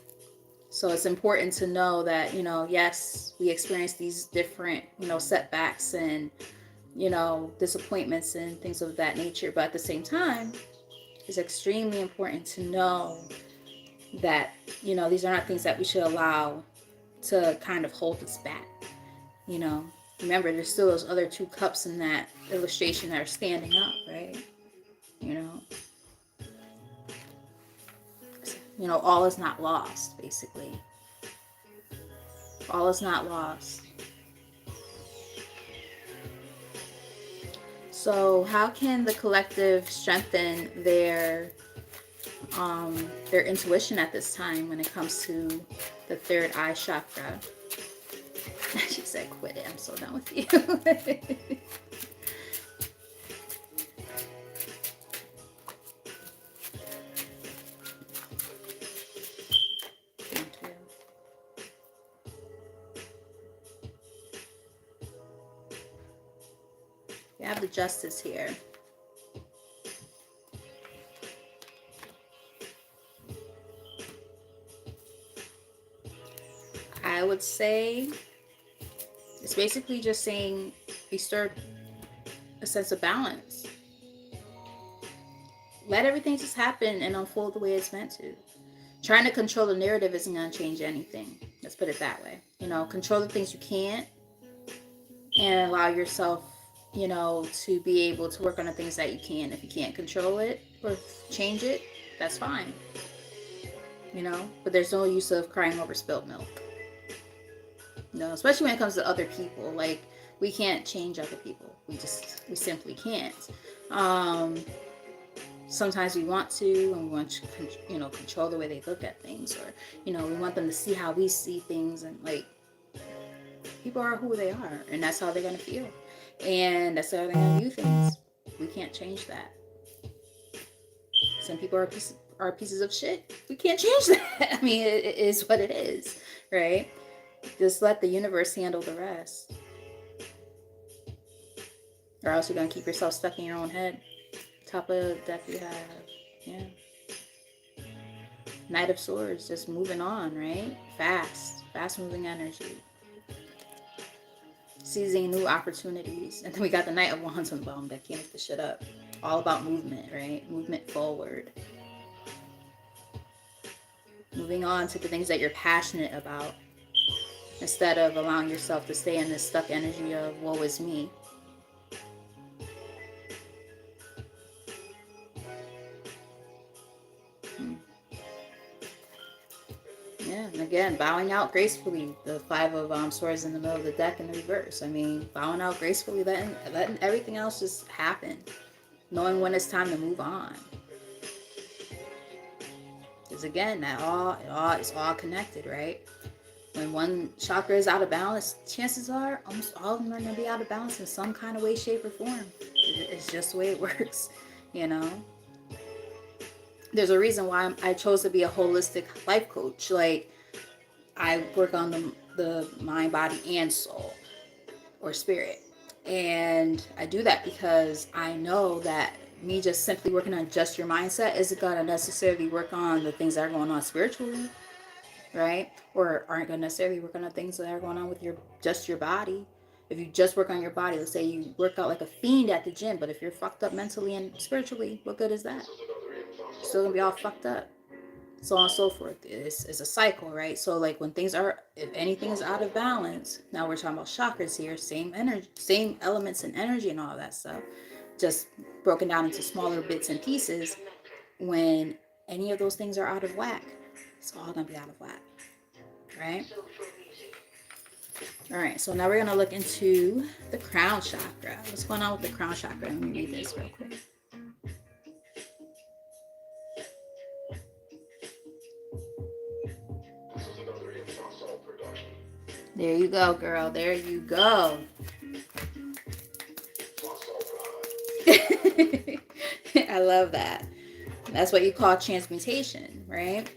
So it's important to know that, you know, yes, we experience these different, you know, setbacks and, you know, disappointments and things of that nature. But at the same time, it's extremely important to know that, you know, these are not things that we should allow to kind of hold us back. You know, remember, there's still those other two cups in that illustration that are standing up, right? You know, all is not lost, basically. All is not lost. So how can the collective strengthen their intuition at this time when it comes to the third eye chakra? She said, quit it. I'm so done with you. We have the Justice here. I would say it's basically just saying restore a sense of balance. Let everything just happen and unfold the way it's meant to. Trying to control the narrative isn't going to change anything. Let's put it that way. You know, control the things you can't and allow yourself, you know, to be able to work on the things that you can. If you can't control it or change it, that's fine. You know, but there's no use of crying over spilled milk. No, especially when it comes to other people. Like, we can't change other people. We simply can't. Sometimes we want to, and we want to, you know, control the way they look at things, or, you know, we want them to see how we see things, and like, people are who they are, and that's how they're gonna feel, and that's how they're gonna view things. We can't change that. Some people are pieces of shit. We can't change that. I mean, it is what it is, right? Just let the universe handle the rest. Or else you're going to keep yourself stuck in your own head. Top of the deck we have. Yeah. Knight of Swords. Just moving on, right? Fast moving energy. Seizing new opportunities. And then we got the Knight of Wands on the bottom deck. Can't make this shit up. All about movement, right? Movement forward. Moving on to the things that you're passionate about, instead of allowing yourself to stay in this stuck energy of woe is me. Yeah, and again, bowing out gracefully. The Five of Swords in the middle of the deck in the reverse. I mean, bowing out gracefully, letting everything else just happen. Knowing when it's time to move on. Because again, it's all connected, right? When one chakra is out of balance, chances are almost all of them are going to be out of balance in some kind of way, shape, or form. It's just the way it works, you know. There's a reason why I chose to be a holistic life coach. Like, I work on the mind, body, and soul, or spirit. And I do that because I know that me just simply working on just your mindset isn't going to necessarily work on the things that are going on spiritually, right? Or aren't going to necessarily work on the things that are going on with your body. If you just work on your body, let's say you work out like a fiend at the gym, but if you're fucked up mentally and spiritually, what good is that? You're still going to be all fucked up. So on and so forth. It's a cycle, right? So like when things are, if anything is out of balance, now we're talking about chakras here, same energy, same elements and energy and all that stuff, just broken down into smaller bits and pieces. When any of those things are out of whack, it's all gonna be out of whack, right? All right, so now we're gonna look into the crown chakra. What's going on with the crown chakra? Let me read this real quick. There you go, girl. There you go. I love that. That's what you call transmutation, right?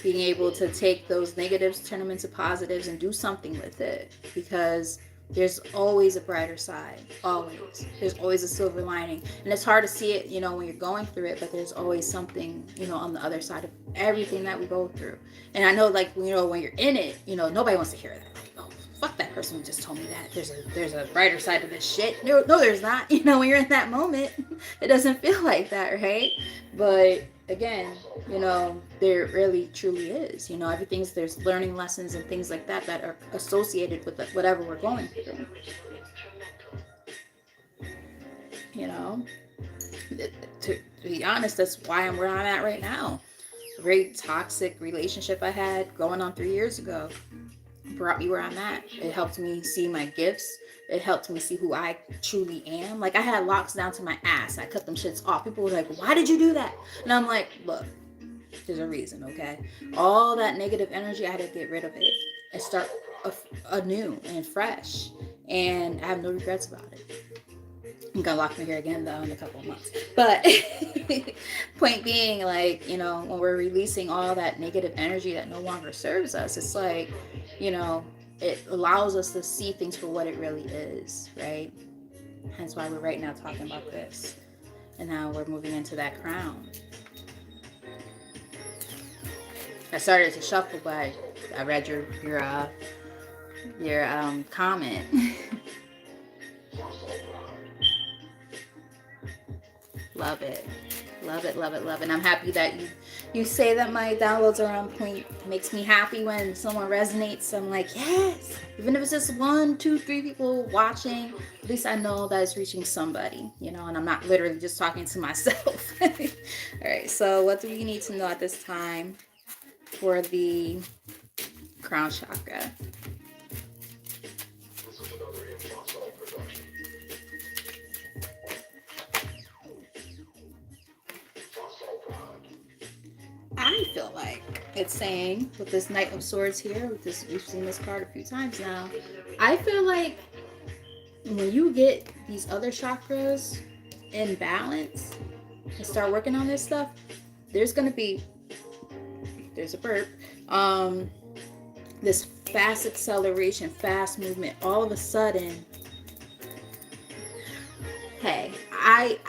Being able to take those negatives, turn them into positives, and do something with it. Because there's always a brighter side. Always. There's always a silver lining. And it's hard to see it, you know, when you're going through it, but there's always something, you know, on the other side of everything that we go through. And I know, like, you know, when you're in it, you know, nobody wants to hear that. Like, oh, fuck that person who just told me that. There's a brighter side to this shit. No, there's not. You know, when you're in that moment, it doesn't feel like that, right? But again, you know, there really truly is. You know, there's learning lessons and things like that that are associated with whatever we're going through. You know, to be honest, that's why I'm where I'm at right now. A very toxic relationship I had going on 3 years ago brought me where I'm at. It helped me see my gifts. It helped me see who I truly am. Like, I had locks down to my ass. I cut them shits off. People were like, why did you do that? And I'm like, look, there's a reason, okay? All that negative energy, I had to get rid of it and start anew and fresh. And I have no regrets about it. I'm gonna lock my hair again though in a couple of months. But point being, like, you know, when we're releasing all that negative energy that no longer serves us, it's like, you know, it allows us to see things for what it really is, right? Hence why we're right now talking about this. And now we're moving into that crown. I started to shuffle, but I read your comment. Love it. Love it, love it, love it. And I'm happy that you say that my downloads are on point. It makes me happy when someone resonates. I'm like, yes. Even if it's just 1, 2, 3 people watching, at least I know that it's reaching somebody, you know, and I'm not literally just talking to myself. All right, so what do we need to know at this time for the crown chakra? I feel like it's saying with this Knight of Swords here, with this, we've seen this card a few times now. I feel like when you get these other chakras in balance and start working on this stuff, there's a burp, this fast acceleration, fast movement. All of a sudden, hey,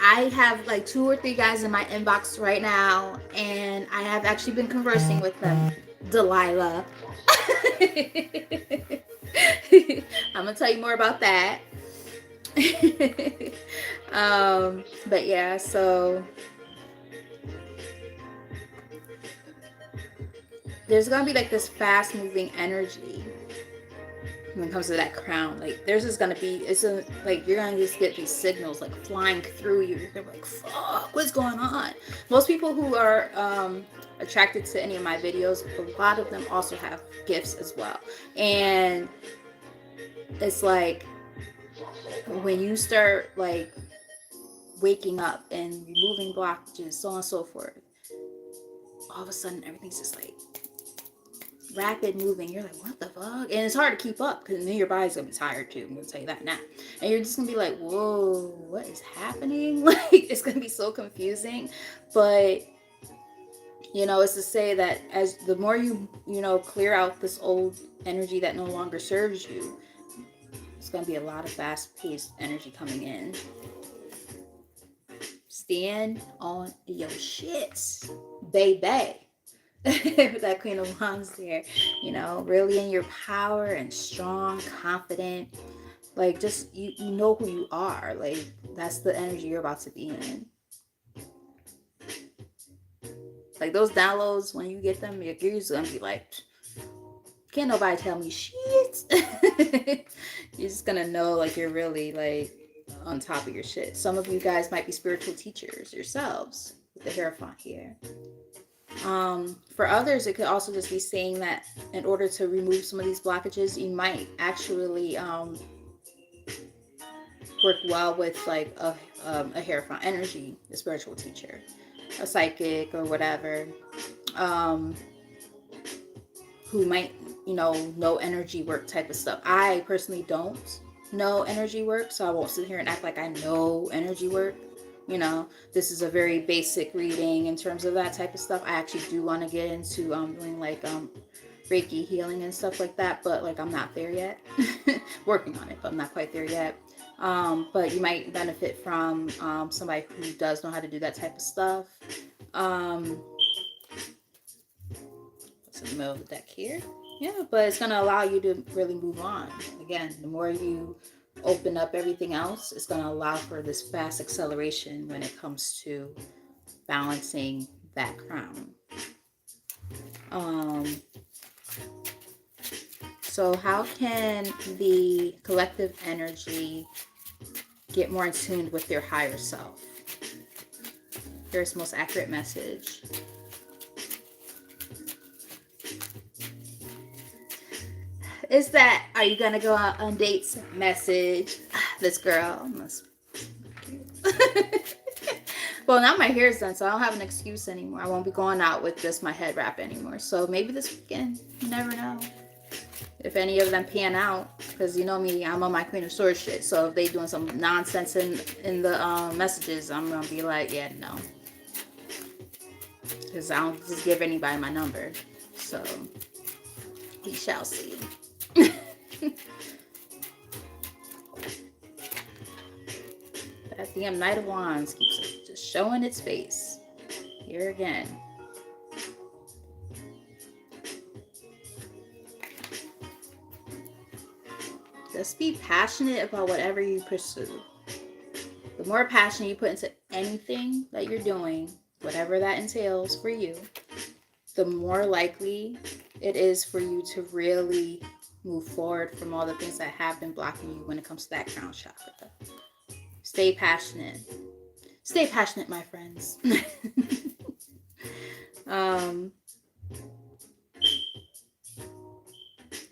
I have like 2 or 3 guys in my inbox right now, and I have actually been conversing with them. Delilah. I'm gonna tell you more about that. But yeah, so there's gonna be like this fast moving energy when it comes to that crown. Like, there's just gonna be, like, you're gonna just get these signals like flying through you. You're gonna be like, fuck, what's going on? Most people who are attracted to any of my videos, a lot of them also have gifts as well. And it's like, when you start like waking up and removing blockages, so on and so forth, all of a sudden everything's just like rapid moving. You're like, what the fuck? And it's hard to keep up because then your body's gonna be tired too. I'm gonna tell you that now. And you're just gonna be like, whoa, what is happening? Like, it's gonna be so confusing. But it's to say that as the more you clear out this old energy that no longer serves you, it's gonna be a lot of fast-paced energy coming in. Stand on your shit, baby. That Queen of Wands there, really in your power and strong, confident. Like, just you know who you are. Like, that's the energy you're about to be in. Like, those downloads, when you get them, you're just gonna be like, can't nobody tell me shit. You're just gonna know, like, you're really like on top of your shit. Some of you guys might be spiritual teachers yourselves with the Hierophant here. For others, it could also just be saying that in order to remove some of these blockages, you might actually work well with like a Hierophant energy, a spiritual teacher, a psychic, or whatever, who might know energy work type of stuff. I personally don't know energy work, so I won't sit here and act like I know energy work. This is a very basic reading in terms of that type of stuff. I actually do want to get into doing like Reiki healing and stuff like that, but like I'm not there yet. Working on it, but I'm not quite there yet. But you might benefit from somebody who does know how to do that type of stuff. It's in the middle of the deck here. Yeah, but it's going to allow you to really move on. Again, the more you open up everything else, it's going to allow for this fast acceleration when it comes to balancing that crown. So how can the collective energy get more in tune with their higher self? Here's the most accurate message. Is that, are you going to go out on dates? Message. This girl must. Well, now my hair's done, so I don't have an excuse anymore. I won't be going out with just my head wrap anymore. So maybe this weekend. You never know. If any of them pan out. Because you know me, I'm on my Queen of Swords shit. So if they doing some nonsense in the messages, I'm going to be like, yeah, no. Because I don't just give anybody my number. So we shall see. That damn Knight of Wands keeps just showing its face here again. Just be passionate about whatever you pursue. The more passion you put into anything that you're doing, whatever that entails for you, the more likely it is for you to really move forward from all the things that have been blocking you when it comes to that crown chakra. Stay passionate. Stay passionate, my friends.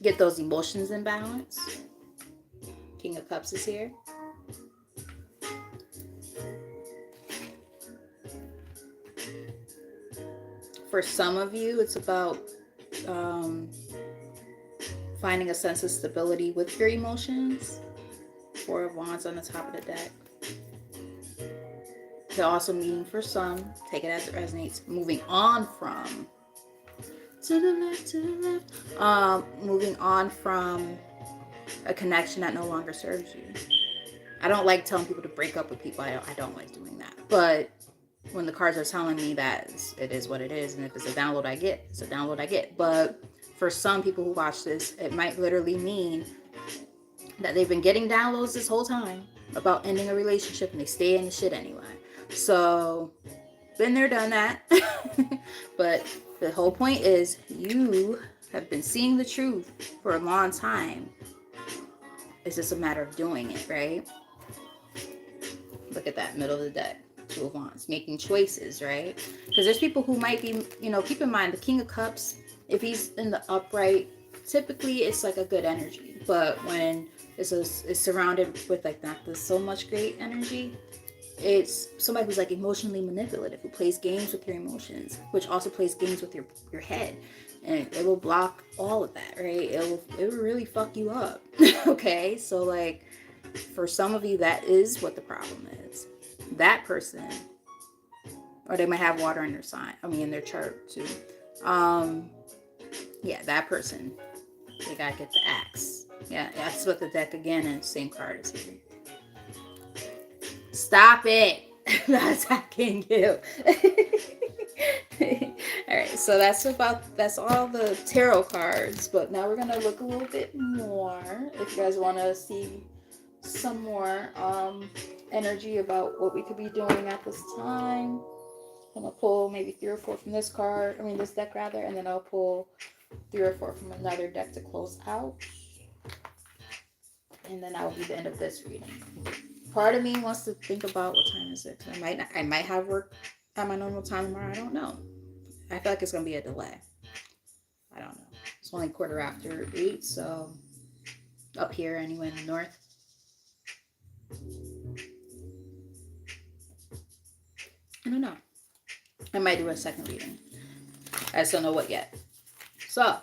Get those emotions in balance. King of Cups is here. For some of you, it's about finding a sense of stability with your emotions. Four of Wands on the top of the deck. Could also mean for some, take it as it resonates, moving on from moving on from a connection that no longer serves you. I don't like telling people to break up with people. I don't like doing that. But when the cards are telling me that it is what it is, and if it's a download I get, it's a download I get. But for some people who watch this, it might literally mean that they've been getting downloads this whole time about ending a relationship and they stay in the shit anyway. So, been there, done that. But the whole point is you have been seeing the truth for a long time. It's just a matter of doing it, right? Look at that, middle of the deck. Two of Wands, making choices, right? Because there's people who might be, keep in mind, the King of Cups, if he's in the upright, typically it's like a good energy. But when it's surrounded with like not so much great energy, it's somebody who's like emotionally manipulative, who plays games with your emotions, which also plays games with your head, and it will block all of that, right? It will really fuck you up. Okay, so like for some of you, that is what the problem is. That person, or they might have water in their sign. I mean, in their chart too. Yeah, that person, they gotta get the axe. Yeah, that's what the deck again, and same card is here. Stop it! Not attacking you. All right, so that's all the tarot cards. But now we're gonna look a little bit more. If you guys want to see some more energy about what we could be doing at this time, I'm gonna pull maybe 3 or 4 from this card. I mean, this deck rather, and then I'll pull 3 or 4 from another deck to close out. And then that will be the end of this reading. Part of me wants to think about what time is it. I might have work at my normal time tomorrow. I don't know. I feel like it's gonna be a delay. I don't know. It's only 8:15, so up here anyway in the north. I don't know. I might do a second reading. I just don't know what yet. So,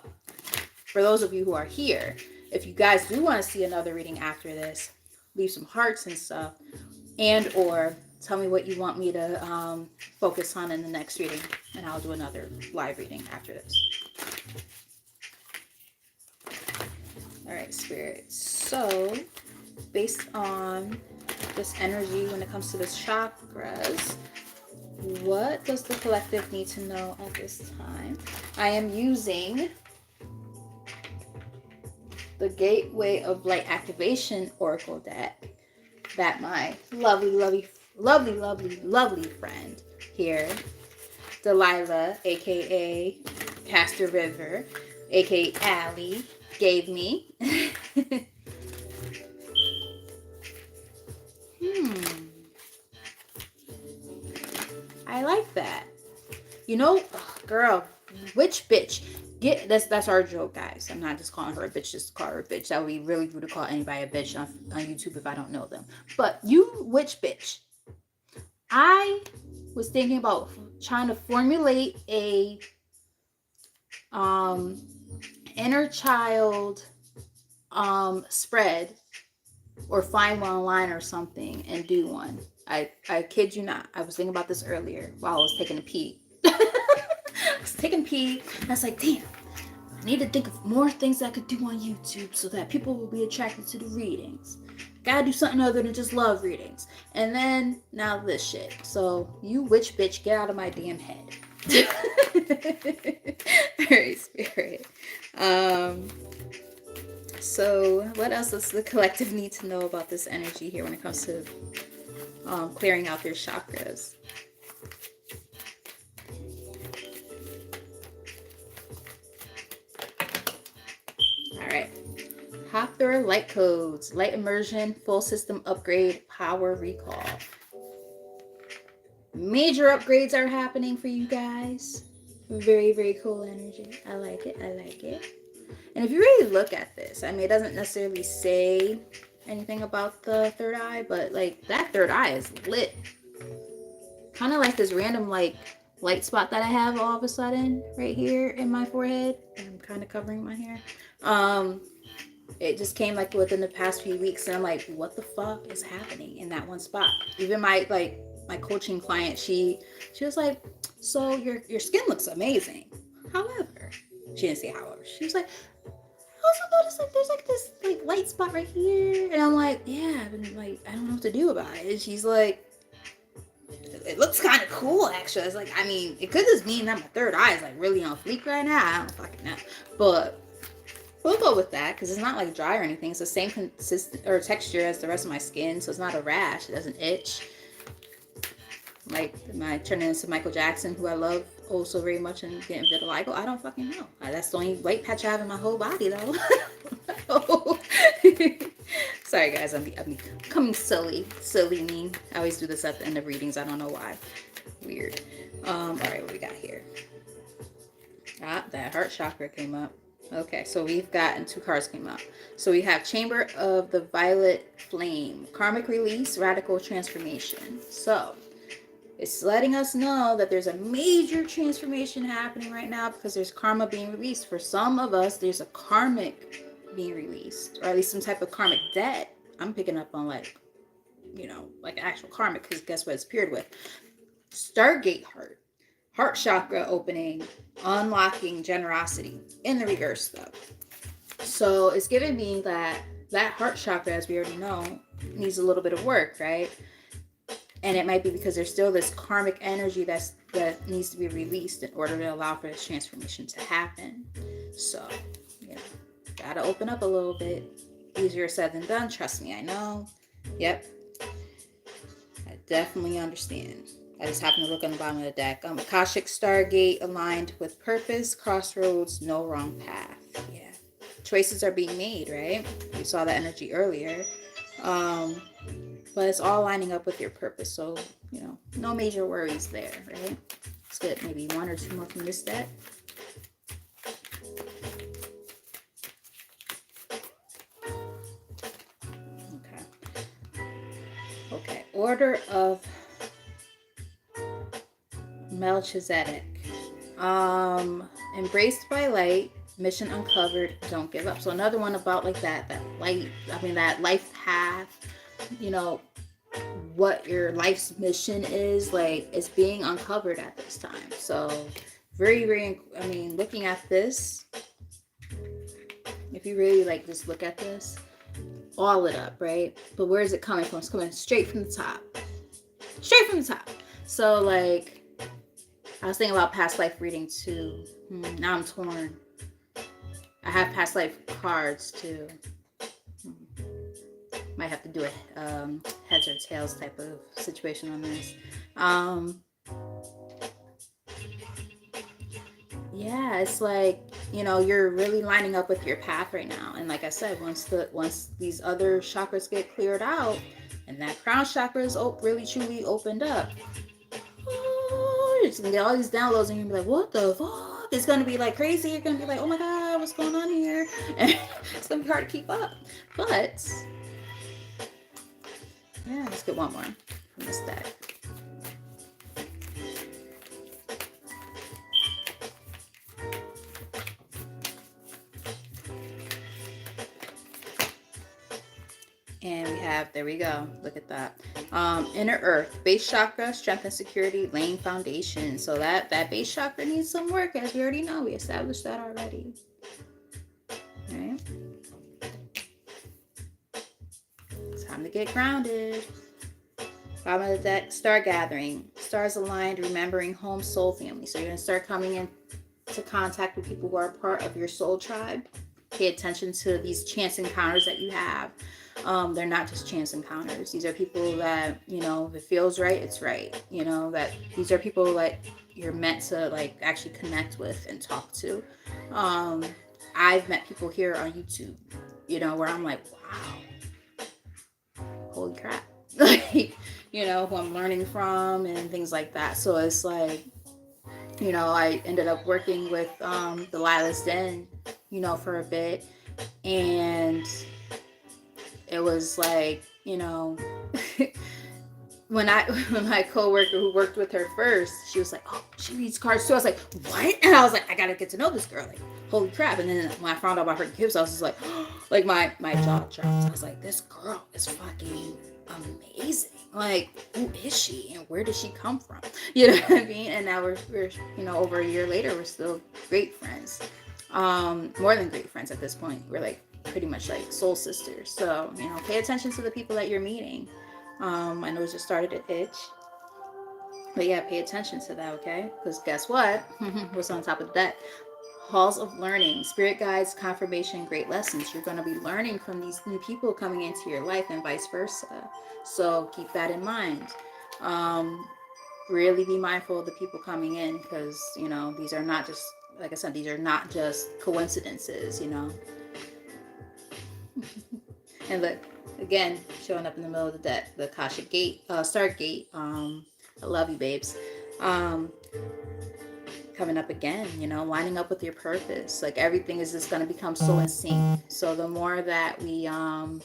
for those of you who are here, if you guys do want to see another reading after this, leave some hearts and stuff, and or tell me what you want me to focus on in the next reading, and I'll do another live reading after this. All right, Spirit. So, based on this energy when it comes to the chakras, what does the collective need to know at this time? I am using the Gateway of Light Activation Oracle deck that my lovely friend here, Delilah, aka Pastor River, aka Allie, gave me. I like that. You know, girl, which bitch? That's our joke, guys. I'm not just calling her a bitch, just call her a bitch. That would be really rude to call anybody a bitch on YouTube if I don't know them. But you, which bitch? I was thinking about trying to formulate a inner child spread, or find one online or something and do one. I kid you not. I was thinking about this earlier while I was taking a pee. I was taking a pee and I was like, damn, I need to think of more things I could do on YouTube so that people will be attracted to the readings. Gotta do something other than just love readings. And then now this shit. So you witch bitch, get out of my damn head. Alright, Spirit. So what else does the collective need to know about this energy here when it comes to clearing out their chakras? Alright. Hathor light codes, light immersion, full system upgrade, power recall. Major upgrades are happening for you guys. Very, very cool energy. I like it. I like it. And if you really look at this, I mean, it doesn't necessarily say anything about the third eye, but like that third eye is lit. Kind of like this random like light spot that I have all of a sudden right here in my forehead. I'm kind of covering my hair. It just came like within the past few weeks, and I'm like, what the fuck is happening in that one spot? Even my coaching client, she was like, so your skin looks amazing. However, she didn't say however. She was like, I also noticed like there's like this like light spot right here, and I'm like, yeah, but like I don't know what to do about it. And she's like, it looks kind of cool actually. I was like, I mean, it could just mean that my third eye is like really on fleek right now. I don't fucking know, but we'll go with that because it's not like dry or anything. It's the same consistent or texture as the rest of my skin, so it's not a rash. It doesn't itch. Like, am I turning into Michael Jackson, who I love oh so very much, and getting vitiligo? I don't fucking know. That's the only white patch I have in my whole body, though. Sorry, guys. I'm becoming silly me. I always do this at the end of readings. I don't know why. Weird. All right, what we got here? Ah, that heart chakra came up. Okay, so we've gotten 2 cards came up. So we have Chamber of the Violet Flame, Karmic Release, Radical Transformation. So it's letting us know that there's a major transformation happening right now because there's karma being released. For some of us, there's a karmic being released, or at least some type of karmic debt. I'm picking up on like, like actual karmic, because guess what it's paired with? Stargate heart chakra opening, unlocking generosity in the reverse though. So it's giving me that heart chakra, as we already know, needs a little bit of work, right? And it might be because there's still this karmic energy that needs to be released in order to allow for this transformation to happen. So, gotta open up a little bit. Easier said than done, trust me, I know. Yep, I definitely understand. I just happen to look on the bottom of the deck. Akashic Stargate, aligned with purpose, crossroads, no wrong path. Yeah. Choices are being made, right? We saw that energy earlier. But it's all lining up with your purpose. So, no major worries there, right? Let's get maybe 1 or 2 more from this deck. Okay. Order of Melchizedek. Embraced by light, mission uncovered, don't give up. So another one about like that light, that life path, what your life's mission is, like, it's being uncovered at this time. So very, very, looking at this, if you really like just look at this, all it up, right? But where is it coming from? It's coming straight from the top. Straight from the top. So like, I was thinking about past life reading too. Now I'm torn. I have past life cards too. Might have to do a heads or tails type of situation on this. Yeah, it's like, you're really lining up with your path right now. And like I said, once these other chakras get cleared out and that crown chakra is really truly opened up, you're just gonna get all these downloads and you're gonna be like, what the fuck? It's gonna be like crazy. You're gonna be like, oh my god, what's going on here? And it's gonna be hard to keep up. But yeah, let's get one more from this deck. And we have, there we go, look at that. Inner Earth, base chakra, strength and security, laying foundation. So that base chakra needs some work, as we already know. We established that already. All right. It's time to get grounded. Bottom of the deck, star gathering, stars aligned, remembering home, soul family. So you're going to start coming into contact with people who are part of your soul tribe. Pay attention to these chance encounters that you have. They're not just chance encounters. These are people that, if it feels right, it's right. That these are people that you're meant to like actually connect with and talk to. I've met people here on YouTube, where I'm like, wow, holy crap. Like, who I'm learning from and things like that. So it's like, I ended up working with Delilah's Den, for a bit. And it was like, when my coworker who worked with her first, she was like, oh, she reads cards too. I was like, what? And I was like, I gotta get to know this girl. Like, holy crap. And then when I found out about her gifts, I was just like, like my jaw dropped. I was like, this girl is fucking amazing. Like, who is she and where did she come from? You know what I mean? And now we're over a year later, we're still great friends. More than great friends at this point. We're like pretty much like soul sisters. So, pay attention to the people that you're meeting. I know it just started to itch. But yeah, pay attention to that, okay? Because guess what? What's on top of the deck? Halls of learning, spirit guides, confirmation, great lessons. You're going to be learning from these new people coming into your life and vice versa. So keep that in mind. Really be mindful of the people coming in because, these are not just, like I said, these are not just coincidences, And look, again, showing up in the middle of the deck, the Akashic Gate, Stargate. I love you, babes. Akashic coming up again, you know, lining up with your purpose. Like everything is just going to become so in sync. So the more that we oh,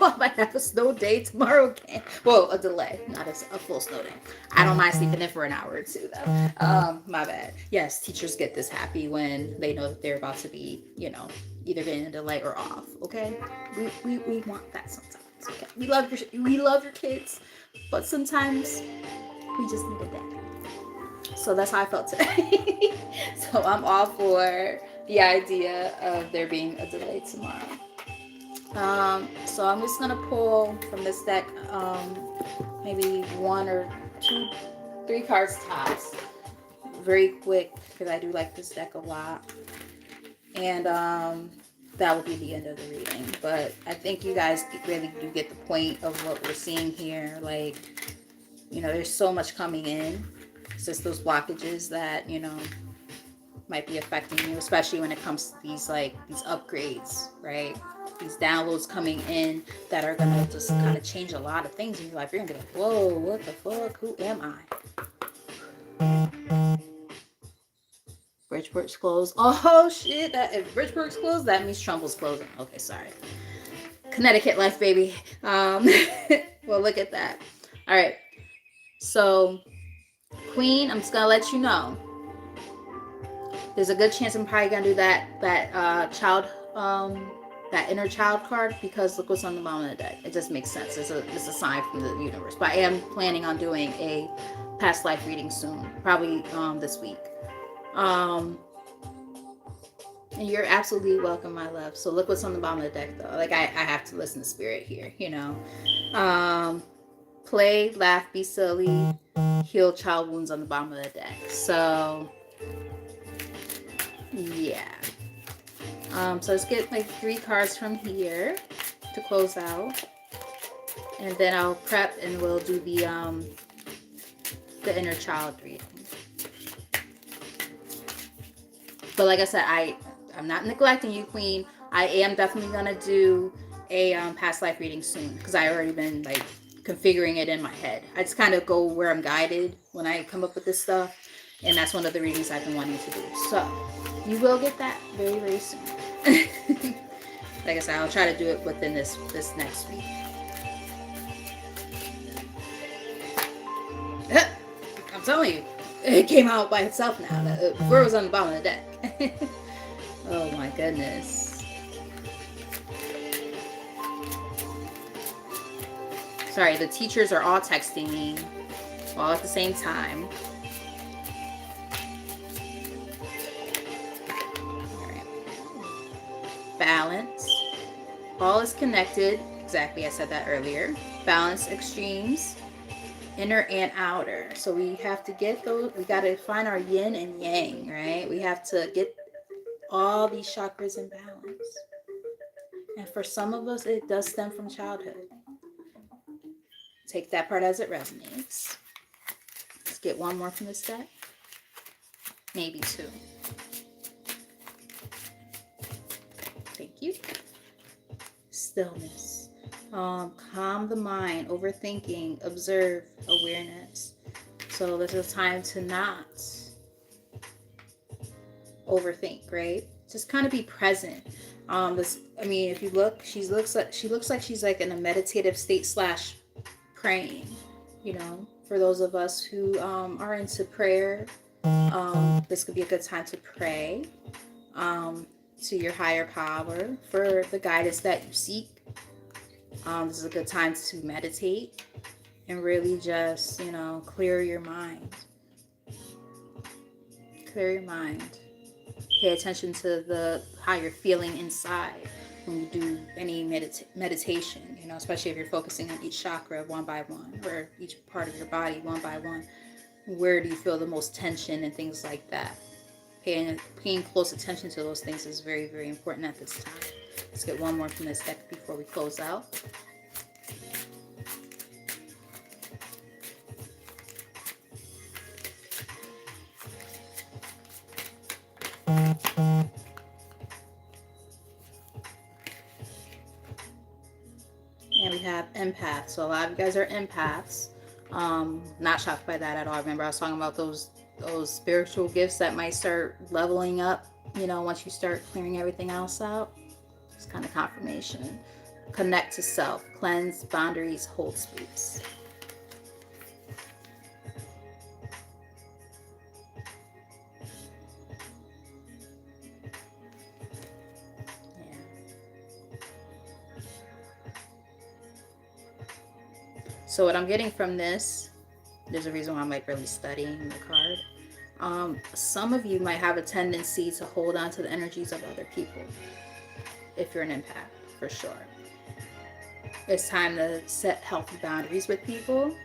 I might have a snow day tomorrow again. Well, a delay, not a full snow day. I don't mind sleeping in for an hour or two, though. My bad. Yes, teachers get this happy when they know that they're about to be, you know, either getting a delay or off. Okay, we want that sometimes. Okay, we love your kids, but sometimes we just need a day. So that's how I felt today. So I'm all for the idea of there being a delay tomorrow. So I'm just gonna pull from this deck maybe 1 or 2, 3 cards tops, very quick, because I do like this deck a lot. And that will be the end of the reading. But I think you guys really do get the point of what we're seeing here. Like, you know, there's so much coming in. It's just those blockages that, you know, might be affecting you, especially when it comes to these upgrades, right? These downloads coming in that are gonna just kind of change a lot of things in your life. You're gonna be like, whoa, what the fuck? Who am I? Bridgeport's closed. Oh shit! That if Bridgeport's closed, that means Trumbull's closing. Okay, sorry. Connecticut life, baby. Well, look at that. All right. So, Queen, I'm just gonna let you know. There's a good chance I'm probably gonna do that inner child card, because look what's on the bottom of the deck. It just makes sense. It's a sign from the universe. But I am planning on doing a past life reading soon, probably this week. And you're absolutely welcome, my love. So look what's on the bottom of the deck, though. Like I have to listen to spirit here, you know. Play, laugh, be silly, heal child wounds on the bottom of the deck. So yeah. So let's get like 3 cards from here to close out, and then I'll prep and we'll do the inner child reading. But like I said, I'm not neglecting you, Queen. I am definitely gonna do a past life reading soon, because I already been like configuring it in my head. I just kind of go where I'm guided when I come up with this stuff, and that's one of the readings I've been wanting to do. So you will get that very, very soon. Like I said, I'll try to do it within this next week. I'm telling you, it came out by itself now. Before it was on the bottom of the deck. Oh my goodness. Sorry, the teachers are all texting me all at the same time. Balance. All is connected. Exactly, I said that earlier. Balance extremes. Inner and outer. So we have to get those. We got to find our yin and yang, right? We have to get all these chakras in balance. And for some of us, it does stem from childhood. Take that part as it resonates. Let's get 1 more from this deck. Maybe 2. Thank you. Stillness. Calm the mind, overthinking, observe, awareness. So this is a time to not overthink, right? Just kind of be present. If you look, she looks like she's like in a meditative state / praying. You know, for those of us who are into prayer, this could be a good time to pray. To your higher power for the guidance that you seek. This is a good time to meditate and really just, you know, clear your mind. Clear your mind. Pay attention to how you're feeling inside when you do any meditation, you know, especially if you're focusing on each chakra one by one, or each part of your body one by one. Where do you feel the most tension and things like that? Paying close attention to those things is very, very important at this time. Let's get 1 more from this deck before we close out. And we have empaths. So a lot of you guys are empaths. Not shocked by that at all. Remember I was talking about those spiritual gifts that might start leveling up, you know, once you start clearing everything else out. It's kind of confirmation. Connect to self, cleanse boundaries, hold space. Yeah. So what I'm getting from this, there's a reason why I'm like really studying the card. Some of you might have a tendency to hold on to the energies of other people if you're an empath, for sure. It's time to set healthy boundaries with people,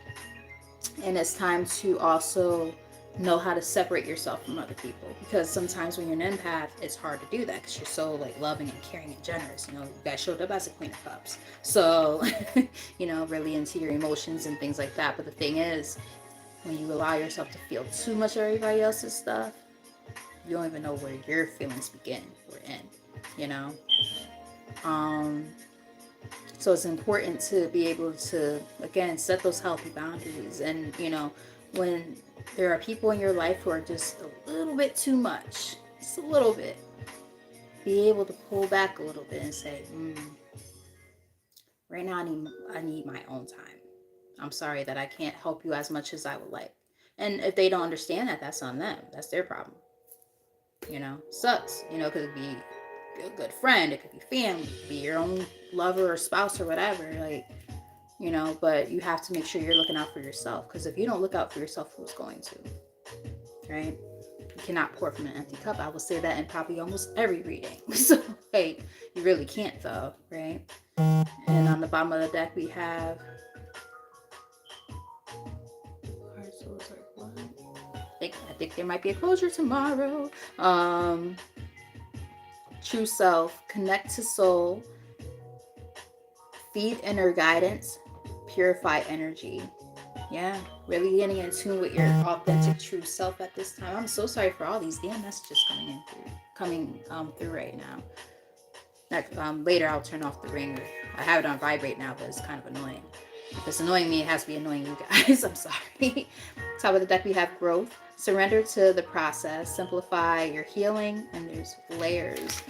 and it's time to also know how to separate yourself from other people, because sometimes when you're an empath, it's hard to do that because you're so like loving and caring and generous. You know, you guys showed up as a Queen of Cups, so you know, really into your emotions and things like that. But the thing is, when you allow yourself to feel too much of everybody else's stuff, you don't even know where your feelings begin or end, you know. So it's important to be able to, again, set those healthy boundaries. And you know, when there are people in your life who are just a little bit too much, just a little bit, be able to pull back a little bit and say, right now I need my own time. I'm sorry that I can't help you as much as I would like. And if they don't understand that, that's on them. That's their problem. You know, sucks. You know, because it could be a good friend, it could be family, it could be your own lover or spouse or whatever. Like, you know, but you have to make sure you're looking out for yourself. Because if you don't look out for yourself, who's going to? Right? You cannot pour from an empty cup. I will say that in probably almost every reading. So, like, you really can't, though, right? And on the bottom of the deck, we have. I think there might be a closure tomorrow. True self, connect to soul, feed inner guidance, purify energy. Yeah, really getting in tune with your authentic true self at this time. I'm so sorry for all these damn messages coming through right now. Next, later I'll turn off the ringer. I have it on vibrate now, but it's kind of annoying. If it's annoying me, it has to be annoying you guys. I'm sorry. Top of the deck, we have growth. Surrender to the process. Simplify your healing. And there's layers.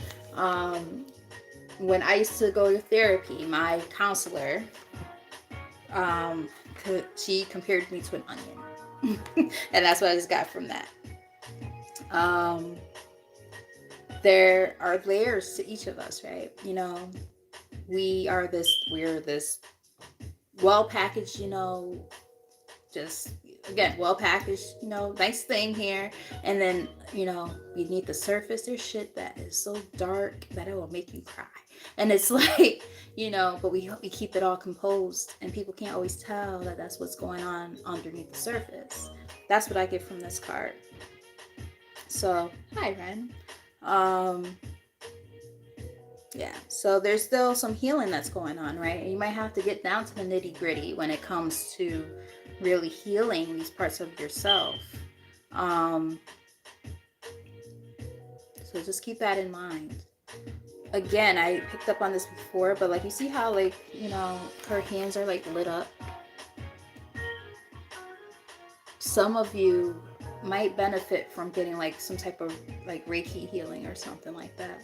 When I used to go to therapy, my counselor, she compared me to an onion. And that's what I just got from that. There are layers to each of us, right? You know, we're this well packaged, you know, just again, well packaged, you know, nice thing here. And then, you know, beneath the surface, there's shit that is so dark that it will make you cry. And it's like, you know, but we keep it all composed, and people can't always tell that that's what's going on underneath the surface. That's what I get from this card. So, hi, Ren. Yeah, so there's still some healing that's going on, right? And you might have to get down to the nitty gritty when it comes to really healing these parts of yourself. So just keep that in mind. Again, I picked up on this before, but like, you see how, like, you know, her hands are like lit up? Some of you might benefit from getting like some type of like Reiki healing or something like that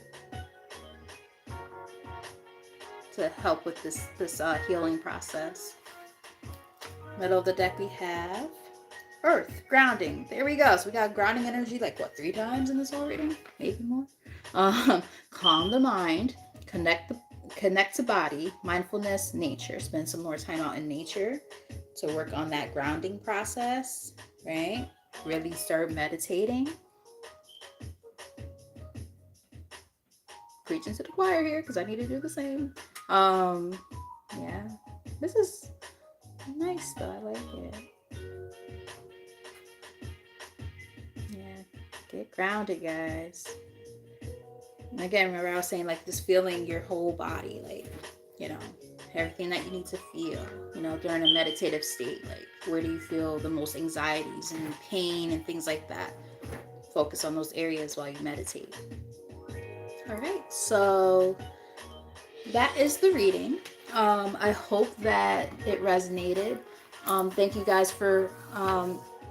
to help with this healing process. Middle of the deck, we have Earth, grounding. There we go. So we got grounding energy like what, 3 times in this whole reading? Maybe more. Calm the mind, connect to body, mindfulness, nature. Spend some more time out in nature to work on that grounding process, right? Really start meditating. Preaching to the choir here because I need to do the same. Yeah, this is nice though. I like it. Yeah, get grounded, guys. And again, remember I was saying, like, just feeling your whole body, like, you know, everything that you need to feel, you know, during a meditative state. Like, where do you feel the most anxieties and pain and things like that? Focus on those areas while you meditate. All right, so that is the reading. I hope that it resonated. Thank you guys for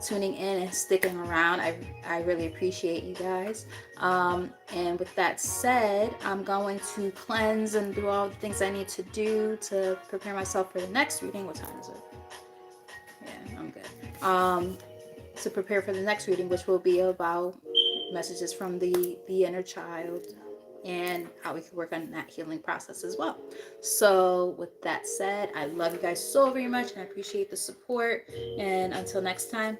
tuning in and sticking around. I really appreciate you guys. And with that said, I'm going to cleanse and do all the things I need to do to prepare myself for the next reading. What time is it? Yeah, I'm good. To prepare for the next reading, which will be about messages from the inner child and how we can work on that healing process as well. So with that said, I love you guys so very much and I appreciate the support. And until next time,